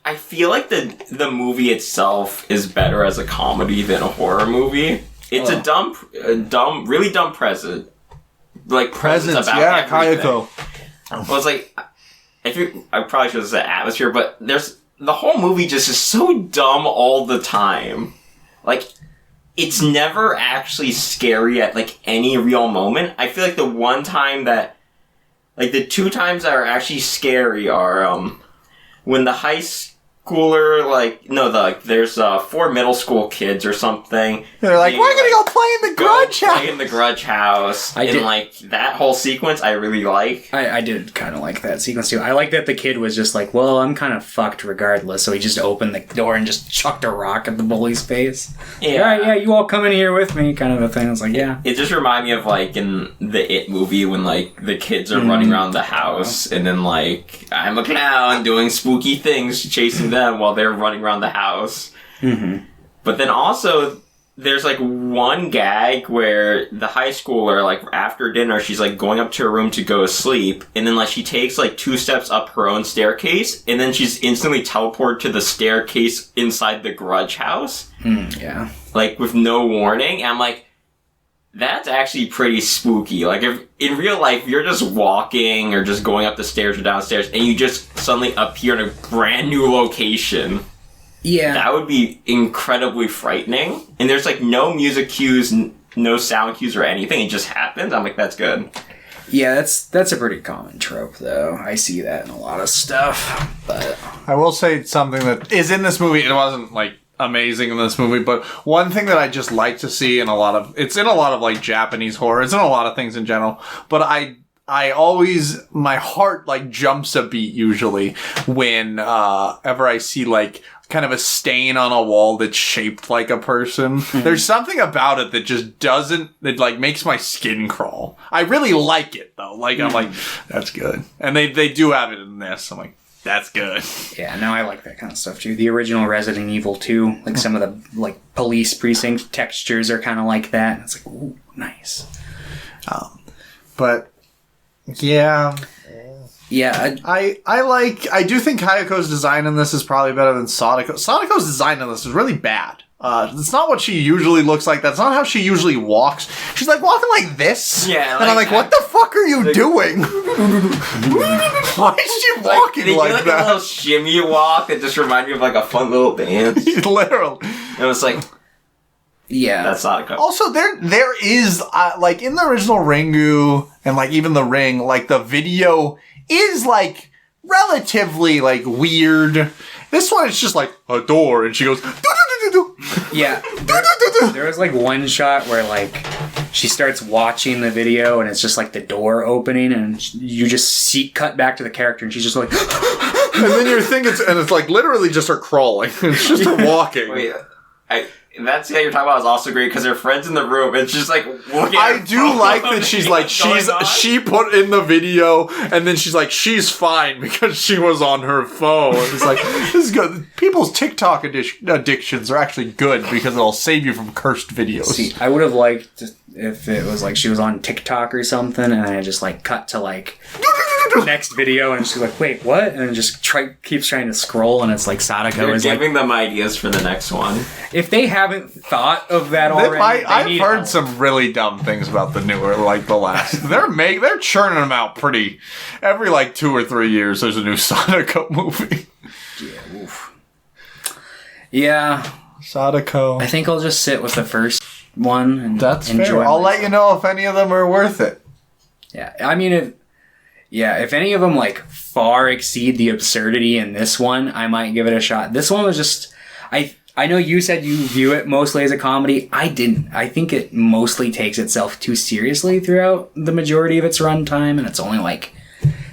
I feel like the movie itself is better as a comedy than a horror movie. It's a really dumb present. Like presents about everything. Kayako. Well, it's like, I probably should have said atmosphere, but the whole movie just is so dumb all the time. Like, it's never actually scary at, like, any real moment. I feel like the one time that, like, the 2 times that are actually scary are, when the high schooler, like, no, there's 4 middle school kids or something. They're like, we're gonna go play in the grudge house. Play in the grudge house. And, like, that whole sequence I really like. I did kind of like that sequence too. I like that the kid was just like, well, I'm kind of fucked regardless, so he just opened the door and just chucked a rock at the bully's face. Yeah. Alright, yeah, you all come in here with me, kind of a thing. I was like, yeah. It just reminded me of, like, in the It movie when, like, the kids are running around the house and then, like, I'm a clown doing spooky things, chasing them while they're running around the house. Mm-hmm. But then also, there's, like, one gag where the high schooler, like, after dinner, she's, like, going up to her room to go to sleep, and then, like, she takes, like, 2 steps up her own staircase, and then she's instantly teleported to the staircase inside the grudge house. Yeah. Like, with no warning. And I'm like, that's actually pretty spooky. Like, if in real life, you're just walking or just going up the stairs or downstairs, and you just suddenly appear in a brand new location. Yeah. That would be incredibly frightening. And there's, like, no music cues, no sound cues or anything. It just happens. I'm like, that's good. Yeah, that's a pretty common trope, though. I see that in a lot of stuff. But I will say something that is in this movie. It wasn't like amazing in this movie, but one thing that I just like to see in a lot of like Japanese horror. It's in a lot of things in general, but I always, my heart like jumps a beat usually when ever I see like kind of a stain on a wall that's shaped like a person. Mm-hmm. There's something about it that just it like makes my skin crawl. I really like it though. Like I'm like, that's good. And they do have it in this. I'm like, that's good. Yeah, no, I like that kind of stuff too. The original Resident Evil 2, like some of the like police precinct textures are kind of like that. It's like, ooh, nice. But yeah. Yeah, I do think Kayako's design in this is probably better than Sadako. Sadako's design in this is really bad. It's not what she usually looks like. That's not how she usually walks. She's like walking like this. Yeah, and I'm like, what the fuck are you doing? Why is she walking they like do that? a little shimmy walk that just reminded me of like a fun little dance. Literally. And it's like, yeah, that's Sadako. Also, there is like in the original Ringu and like even the Ring, like the video is like relatively like weird. This one, it's just like a door, and she goes. Yeah, there was like one shot where like she starts watching the video, and it's just like the door opening, and you just see cut back to the character, and she's just like, and then you're thinking, and it's like literally just her crawling. It's just her walking. Wait, that scene you're talking about is also great because her friend's in the room and she's like looking at I do like that she's like she put in the video and then she's like she's fine because she was on her phone. It's like this is good. People's TikTok addictions are actually good because it'll save you from cursed videos. See, I would have liked if it was like she was on TikTok or something and I just like cut to like next video and she's like, wait, what? And then just keeps trying to scroll and it's like Sadako You're is giving like, them ideas for the next one. If they haven't thought of that already, I've heard some really dumb things about the newer, like the last. They're churning them out pretty. Every like 2 or 3 years, there's a new Sadako movie. Yeah, oof. Yeah, Sadako. I think I'll just sit with the first one and That's enjoy fair. I'll myself. let you know if any of them are worth it. Yeah, I mean, if any of them like far exceed the absurdity in this one, I might give it a shot. This one was just, I know you said you view it mostly as a comedy. I didn't. I think it mostly takes itself too seriously throughout the majority of its runtime, and it's only like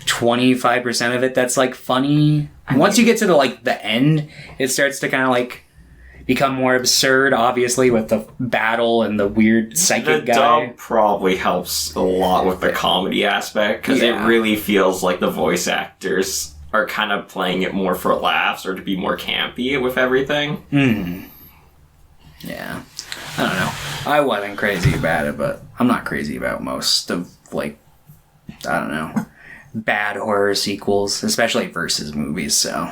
25% of it that's like funny. Once you get to the end, it starts to kind of like become more absurd, obviously, with the battle and the weird psychic The guy. dub probably helps a lot with the comedy aspect because it really feels like the voice actors are kind of playing it more for laughs or to be more campy with everything. Yeah. I don't know. I wasn't crazy about it, but I'm not crazy about most of, like, I don't know, bad horror sequels, especially versus movies, so.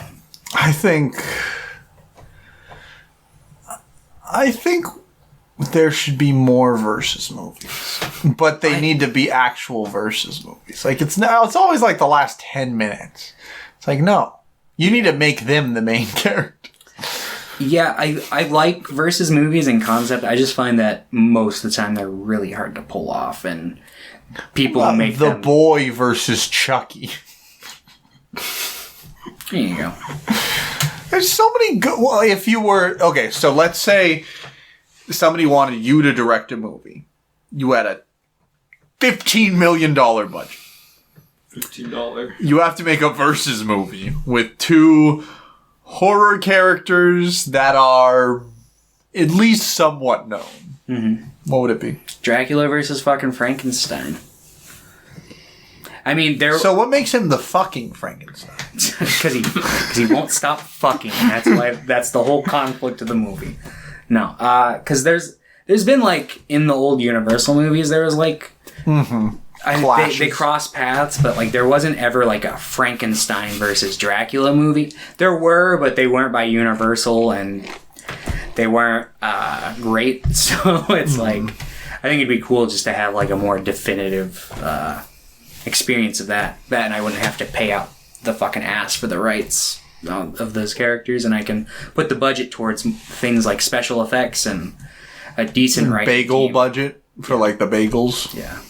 I think there should be more versus movies, but they need to be actual versus movies. Like it's always like the last 10 minutes. It's like, no, you need to make them the main character. Yeah, I like versus movies in concept. I just find that most of the time they're really hard to pull off, and people make the them... boy versus Chucky. There you go. There's so many good. Well, if you were okay, so let's say somebody wanted you to direct a movie. You had a $15 million budget. $15. You have to make a versus movie with 2 horror characters that are at least somewhat known. Mm-hmm. What would it be? Dracula versus fucking Frankenstein. I mean, So what makes him the fucking Frankenstein? Because he won't stop fucking. That's the whole conflict of the movie. No, because there's been like in the old Universal movies there was like they cross paths, but like there wasn't ever like a Frankenstein versus Dracula movie. There were, but they weren't by Universal and they weren't great. So it's like I think it'd be cool just to have like a more definitive experience of that, and I wouldn't have to pay out the fucking ass for the rights of those characters, and I can put the budget towards things like special effects and a decent writing Bagel team. budget for like the bagels. Yeah.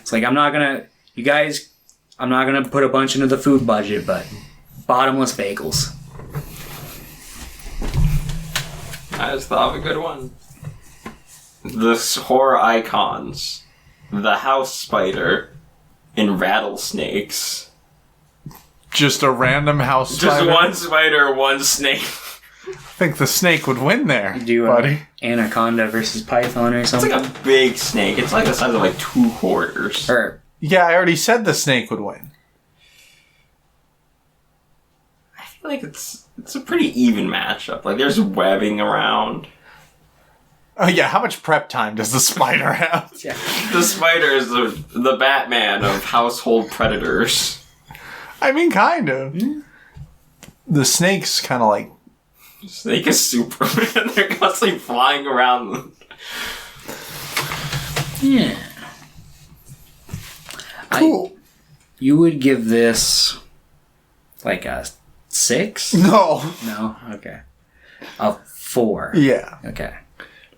It's like, I'm not gonna put a bunch into the food budget, but bottomless bagels. I just thought of a good one. The horror icons. The house spider and rattlesnakes. Just a random house Just spider. one spider, one snake. I think the snake would win there, Do buddy. anaconda versus python or It's something. like a big snake. It's like the size of like 2 quarters. Or Yeah, I already said the snake would win. I feel like it's a pretty even matchup. Like there's webbing around. Oh yeah, how much prep time does the spider have? yeah. The spider is the Batman of household predators. I mean, kind of. The snake's kind of like... Snake is Superman. They're constantly flying around. Yeah. Cool. You would give this like a 6? No. No? Okay. A 4. Yeah. Okay.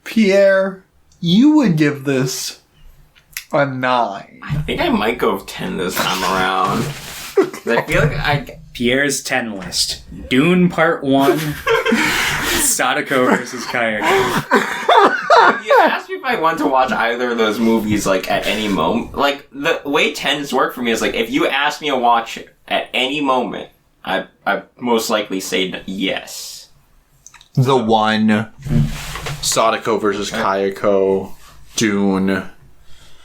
Pierre, you would give this a 9. I think I might go with 10 this time around. I feel like Pierre's 10 list. Dune Part 1. Sadako versus Kayako. you asked me if I want to watch either of those movies like at any moment. Like the way 10s work for me is like if you ask me to watch it at any moment, I most likely say yes. The one, Sadako versus Kayako, Dune,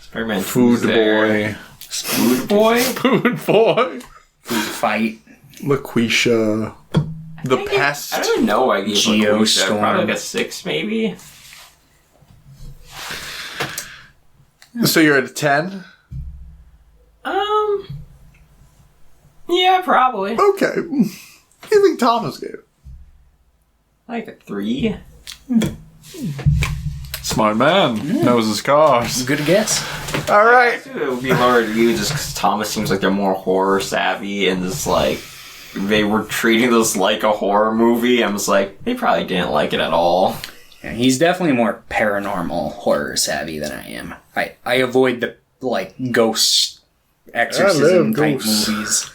Spider-Man Food 2's there. Boy, Food Boy? Food Boy, Food Fight. LaQuisha, The Pest. I don't even know why I gave Geostorm. Probably like a 6 maybe. So you're at a 10? Yeah, probably. Okay. You think Thomas gave? Like a 3. Smart man. Knows his cars. Good guess. All right. It would be lower to you just because Thomas seems like they're more horror savvy and just like they were treating this like a horror movie. I'm just like, they probably didn't like it at all. Yeah, he's definitely more paranormal horror savvy than I am. I avoid the like ghost exorcism type ghosts. movies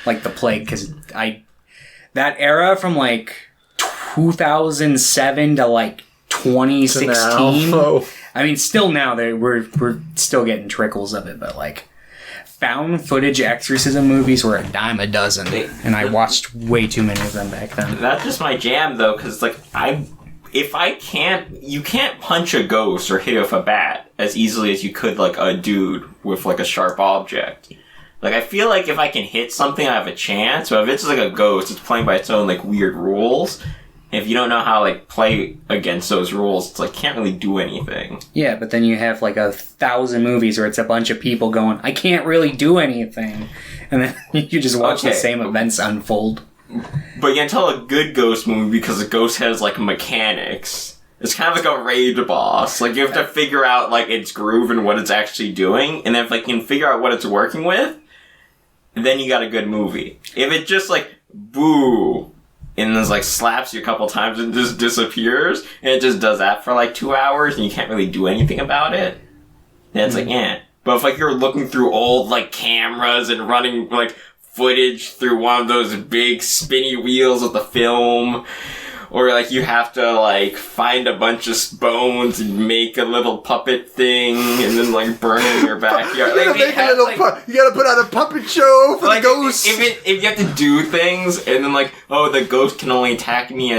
like The Plague because that era from like 2007 to like 2016. Oh. I mean, still now we're still getting trickles of it, but like found footage exorcism movies were a dime a dozen, and I watched way too many of them back then. That's just my jam though, because like you can't punch a ghost or hit it with a bat as easily as you could like a dude with like a sharp object. Like I feel like if I can hit something, I have a chance. But if it's like a ghost, it's playing by its own like weird rules. If you don't know how like play against those rules, it's like can't really do anything. Yeah, but then you have like 1,000 movies where it's a bunch of people going, I can't really do anything. And then you just watch the Okay. same events unfold. But you can tell a good ghost movie because the ghost has like mechanics. It's kind of like a raid boss. Like you have to figure out like its groove and what it's actually doing, and then if like you can figure out what it's working with, then you got a good movie. If it just like boo and then like slaps you a couple times and just disappears, and it just does that for like 2 hours and you can't really do anything about it, then it's like eh. But if like you're looking through old like cameras and running like footage through one of those big spinny wheels with the film, or like you have to like find a bunch of bones and make a little puppet thing and then like burn it in your backyard. You Like, it has, like, you gotta put on a puppet show for like, the ghosts. if you have to do things and then like, oh, the ghost can only attack me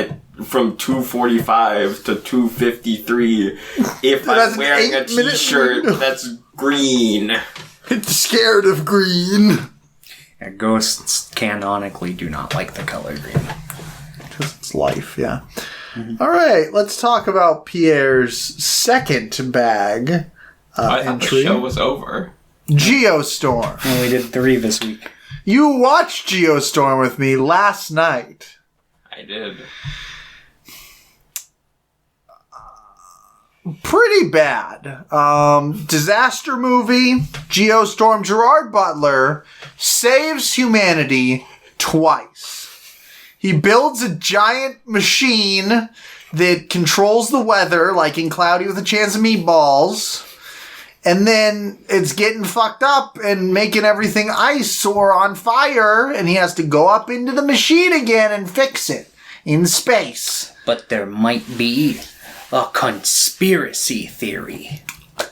from 2:45 to 2:53 if That's I'm an wearing a 8-minute t-shirt window. that's green. It's scared of green. Yeah, ghosts canonically do not like the color green. Because it's life, yeah. All right, let's talk about Pierre's second bag I thought entry. the show was over. Geostorm. And we did 3 this week. You watched Geostorm with me last night. I did. Pretty bad. Disaster movie. Geostorm. Gerard Butler saves humanity twice. He builds a giant machine that controls the weather, like in Cloudy with a Chance of Meatballs. And then it's getting fucked up and making everything ice or on fire, and he has to go up into the machine again and fix it in space. But there might be a conspiracy theory.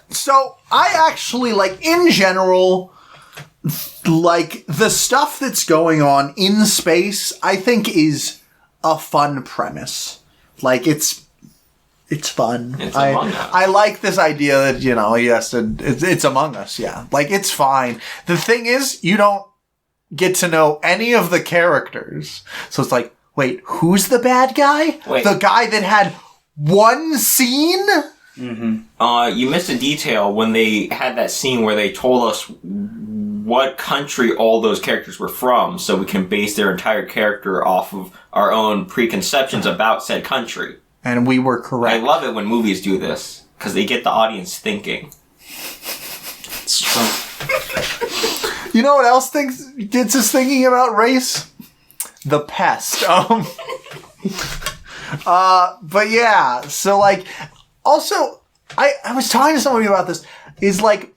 So, I actually, like, in general, like, the stuff that's going on in space, I think is a fun premise. Like, it's fun. It's Among Us. I like this idea that, you know, he has to... It's Among Us, yeah. Like, it's fine. The thing is, you don't get to know any of the characters. So it's like, wait, who's the bad guy? Wait. The guy that had one scene? Mm-hmm. You missed a detail when they had that scene where they told us what country all those characters were from, so we can base their entire character off of our own preconceptions about said country. And we were correct. I love it when movies do this, because they get the audience thinking. It's true. You know what else gets us thinking about race? The Pest. But yeah, so like, also, I was talking to somebody about this, is like,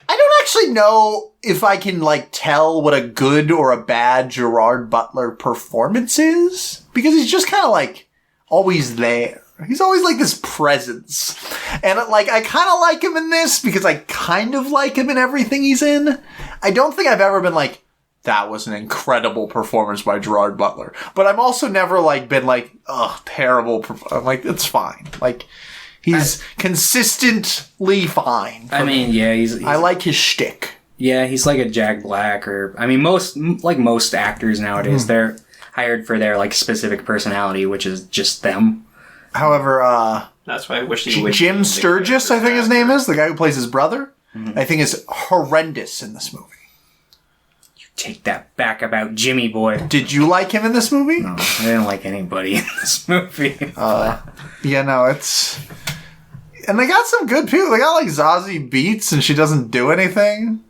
I don't actually know if I can like tell what a good or a bad Gerard Butler performance is, because he's just kind of like, always there. He's always like this presence. And like, I kind of like him in this because I kind of like him in everything he's in. I don't think I've ever been like, that was an incredible performance by Gerard Butler. But I'm also never like been like, ugh, terrible. I'm like, it's fine. Like, he's consistently fine. I mean, yeah, he's I like his shtick. Yeah, he's like a Jack Black, or I mean, most actors nowadays, they're hired for their like specific personality, which is just them. However, That's why I wish he would. Jim Sturgis, I think his name is, the guy who plays his brother, I think is horrendous in this movie. Take that back about Jimmy Boy. Did you like him in this movie? No, I didn't like anybody in this movie. Yeah, no, it's... And they got some good people. They got, like, Zazie Beetz, and she doesn't do anything.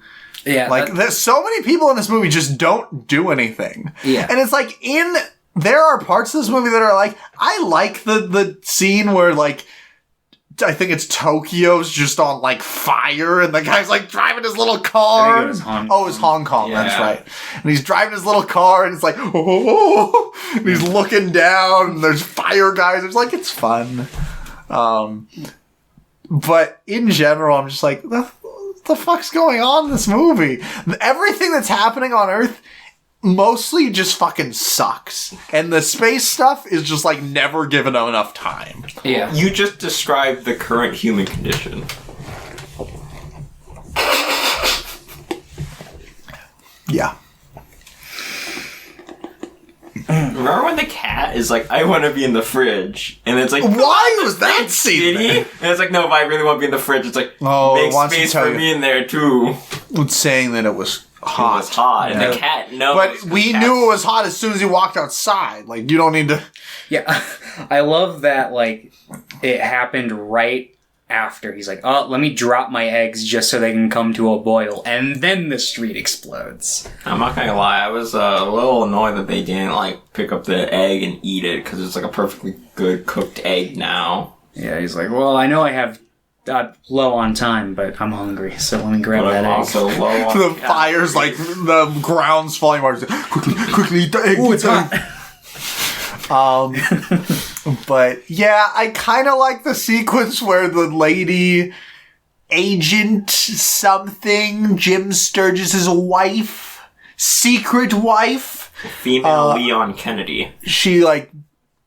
Yeah. Like, there's so many people in this movie just don't do anything. Yeah. And it's like, there are parts of this movie that are like, I like the scene where, like, I think it's Tokyo's just on, like, fire, and the guy's, like, driving his little car. I think it was Hong Kong. Oh, it was Hong Kong, Yeah. that's right. And he's driving his little car, and it's like, oh, and he's looking down, and there's fire guys. It's like, it's fun. But in general, I'm just like, what the fuck's going on in this movie? Everything that's happening on Earth mostly just fucking sucks. And the space stuff is just like never given enough time. Yeah. You just described the current human condition. Yeah. Remember when the cat is like, I want to be in the fridge? And it's like, Why was that scene Did he? there? And it's like, no, but I really want to be in the fridge. It's like, Oh, it make wants to space tell for you. me in there too. It's saying that it was hot. It was hot. And Yeah. the cat knows. But 'cause we cats- knew it was hot as soon as he walked outside. Like, you don't need to... Yeah. I love that, like, it happened right after. He's like, oh, let me drop my eggs just so they can come to a boil. And then the street explodes. I'm not gonna lie, I was a little annoyed that they didn't, like, pick up the egg and eat it, because it's like a perfectly good cooked egg now. Yeah, he's like, well, I know I have low on time, but I'm hungry, so let me grab But that I'm egg. also low on The fire's like, the ground's falling apart. He's like, quickly eat the egg. Ooh, it's hot. But yeah, I kind of like the sequence where the lady agent something, Jim Sturgis's wife, secret wife, female Leon Kennedy. she like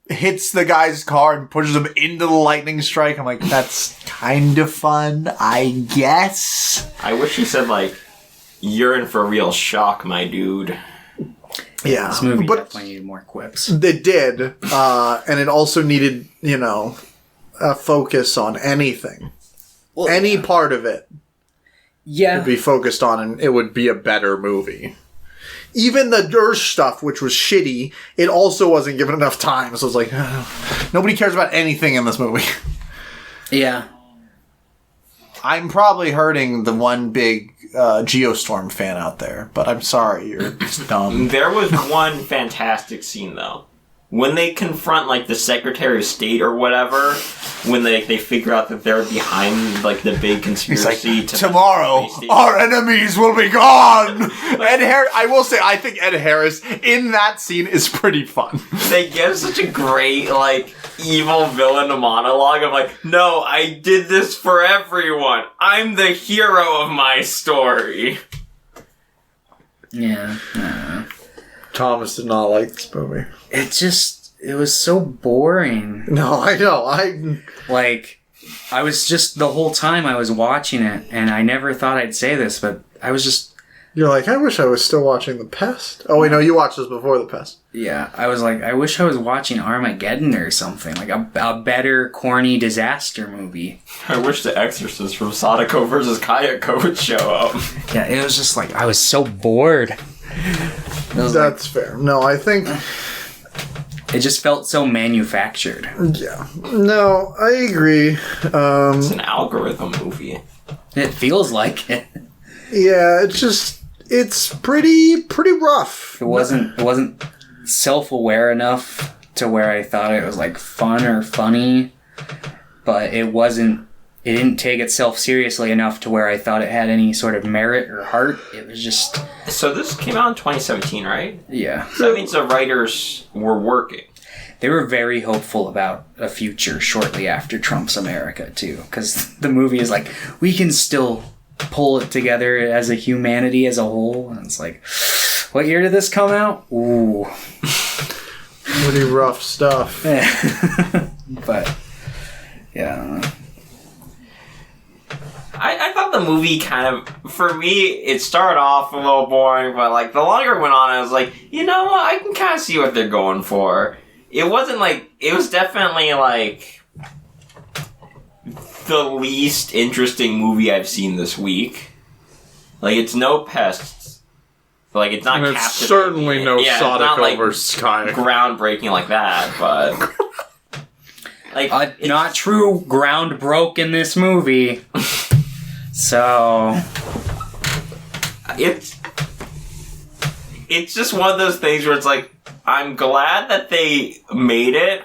hits the guy's car and pushes him into the lightning strike. I'm like, that's kind of fun, I guess. I wish he said, like, you're in for a real shock, my dude. Yeah, This movie but definitely needed more quips. it did, and it also needed, you know, a focus on anything. Well, Any part of it Yeah. would be focused on, and it would be a better movie. Even the Earth stuff, which was shitty, it also wasn't given enough time. So it's like, nobody cares about anything in this movie. Yeah. I'm probably hurting the one big Geostorm fan out there, but I'm sorry, you're just dumb. There was one fantastic scene, though. when they confront, like, the Secretary of State or whatever, when they figure out that they're behind, like, the big conspiracy to tomorrow, our enemies will be gone! I will say, I think Ed Harris in that scene is pretty fun. They give such a great, like, evil villain monologue of, like, no, I did this for everyone. I'm the hero of my story. Yeah. Thomas did not like this movie. It was so boring. No, I know. Like, I was just, the whole time I was watching it, and I never thought I'd say this, but I was just... You're like, I wish I was still watching The Pest. Oh, wait, no, you watched this before The Pest. Yeah, I was like, I wish I was watching Armageddon or something. Like, a better, corny disaster movie. I wish The Exorcist from Sadako versus Kayako would show up. Yeah, it was just like, I was so bored. That's fair. No, I think... It just felt so manufactured. Yeah. No, I agree. It's an algorithm movie. It feels like it. Yeah, it's pretty rough. It wasn't self-aware enough to where I thought it was like fun or funny, but it didn't take itself seriously enough to where I thought it had any sort of merit or heart. It was just... So this came out in 2017, right? Yeah. So that means the writers were working. They were very hopeful about a future shortly after Trump's America, too. Because the movie is like, we can still pull it together as a humanity as a whole. And it's like, what year did this come out? Ooh. Pretty rough stuff. But, yeah, I don't know. I thought the movie kind of, for me, it started off a little boring, but like the longer it went on, I was like, you know what, I can kind of see what they're going for. It wasn't like, it was definitely like the least interesting movie I've seen this week. Like, it's no Pest. Like, it's not And it's captivating. certainly no Yeah, it's not, Sadako like, versus Kayako. groundbreaking like that, but like Not true. Ground broke in this movie. So... It's just one of those things where it's like, I'm glad that they made it.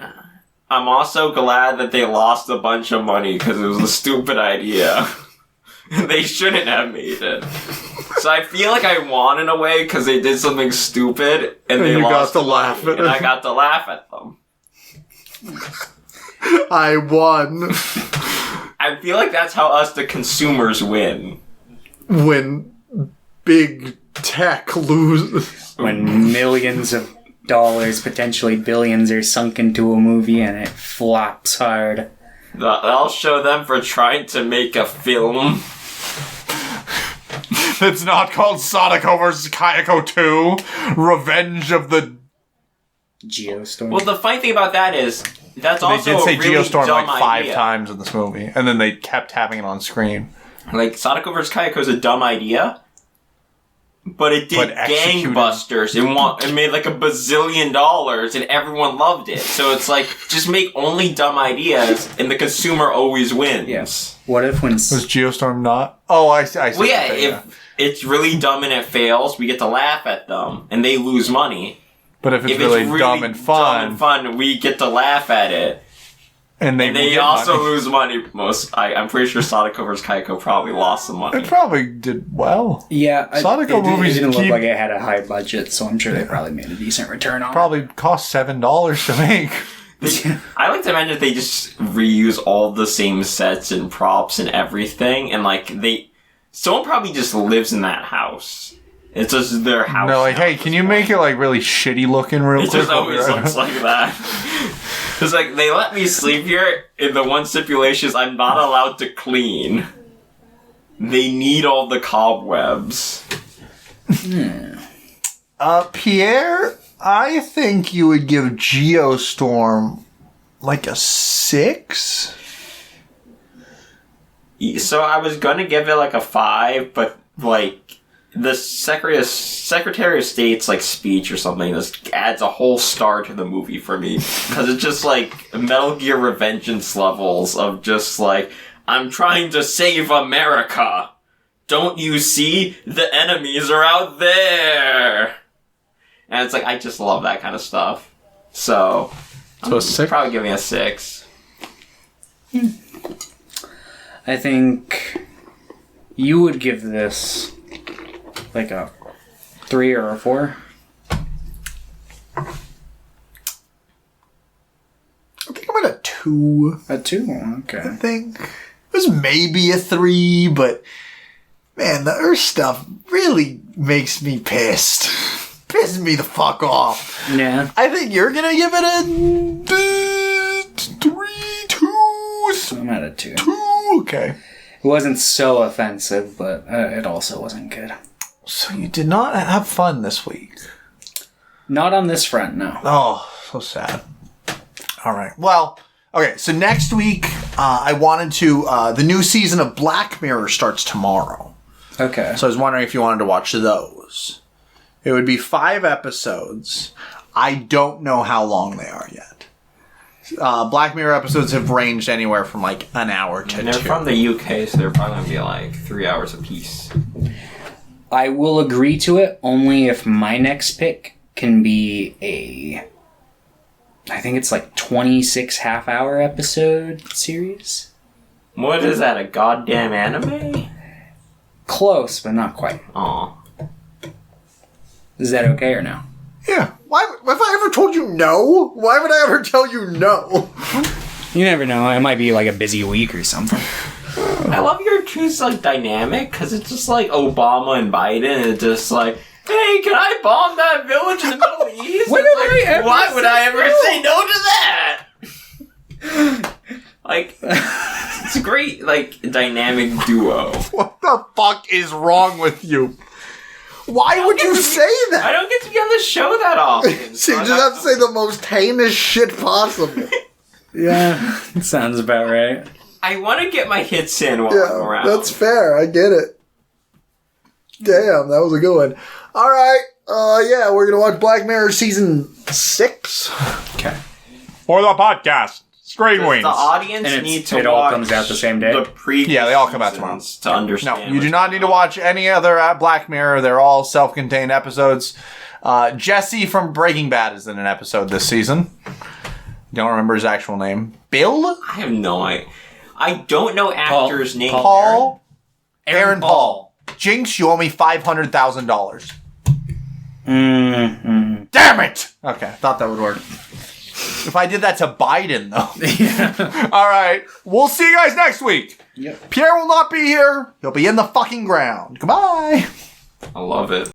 I'm also glad that they lost a bunch of money because it was a stupid idea. They shouldn't have made it. So I feel like I won in a way because they did something stupid and they you lost got to money, laugh at and I them. got to laugh at them. I won. I feel like that's how us, the consumers, win. When big tech loses. when millions of dollars, potentially billions, are sunk into a movie and it flops hard. I'll show them for trying to make a film. It's not called Sadako vs. Kayako 2, Revenge of the... Geostorm. Well, the funny thing about that is, that's They also did say a really Geostorm dumb like 5 idea. times in this movie, and then they kept having it on screen. Like, Sadako vs. Kayako is a dumb idea, but it did But executed. gangbusters and made like $1 bazillion, and everyone loved it. So it's like, just make only dumb ideas, and the consumer always wins. Yes. What if when... Was Geostorm not? Oh, I see. Well, yeah, if it's really dumb and it fails, we get to laugh at them, and they lose money. But if it's If really, it's really dumb and fun, we get to laugh at it. and they, And will they get also money. lose money. I'm pretty sure Sadako vs. Kayako probably lost some money. It probably did well. Yeah, Sadako movies it didn't look keep- like it had a high budget, so I'm sure they probably made a decent return on Probably cost $7 to make. I like to imagine that they just reuse all the same sets and props and everything, and like someone probably just lives in that house. It's just their house. No, like, now. hey, can you make it like really shitty looking real It quick? just always looks like that. It's like, they let me sleep here, and the one stipulation is I'm not allowed to clean. They need all the cobwebs. Pierre, I think you would give Geostorm like a 6. So I was gonna give it like a 5, but like the Secretary of State's like speech or something just adds a whole star to the movie for me, because it's just like Metal Gear Revengeance levels of just like, I'm trying to save America. Don't you see? The enemies are out there. And it's like, I just love that kind of stuff. So So 6? probably give me a 6. I think you would give this like a 3 or a 4. I think I'm at a 2. A 2? I Okay. think it was maybe a 3, but man, the Earth stuff really makes me pissed. Pisses me the fuck off. Yeah. I think you're gonna give it a 3, 2, I'm at a 2. 2. Okay. It wasn't so offensive, but it also wasn't good. So you did not have fun this week. Not on this front, no. Oh, so sad. All right. Well, okay. So next week, I wanted to. The new season of Black Mirror starts tomorrow. Okay. So I was wondering if you wanted to watch those. It would be 5 episodes. I don't know how long they are yet. Black Mirror episodes have ranged anywhere from like an hour to And they're 2. from the UK, so they're probably going to be like 3 hours apiece. I will agree to it only if my next pick can be I think it's like 26 half-hour episode series. What is that, a goddamn anime? Close, but not quite. Aw. Is that okay or no? Yeah. Why? Have I ever told you no? Why would I ever tell you no? You never know. It might be like a busy week or something. I love your choose like dynamic because it's just like Obama and Biden, and it's just like, hey, can I bomb that village in the Middle East? When It's did like, I ever why would I say ever say no to that? Like, it's a great like dynamic duo. What the fuck is wrong with you? Why would you say I that? don't get to be on the show that often. So you just have to say the most heinous shit possible. Yeah, sounds about right. I want to get my hits in while I'm Yeah, around. that's fair. I get it. Damn, that was a good one. All right. Yeah, we're gonna watch Black Mirror season 6. Okay. For the podcast. Screen Does Weens. the audience And need it's- to it all watch comes out the same day? The previous Yeah, they all come out tomorrow. seasons to understand. No, you do what's not need to going on. watch any other Black Mirror. They're all self-contained episodes. Jesse from Breaking Bad is in an episode this season. Don't remember his actual name. Bill? I have no idea. I don't know actors' names. Paul? Aaron Paul. Jinx, you owe me $500,000. Mm-hmm. Damn it! Okay, thought that would work. If I did that to Biden, though. Yeah. All right. We'll see you guys next week. Yep. Pierre will not be here. He'll be in the fucking ground. Goodbye. I love it.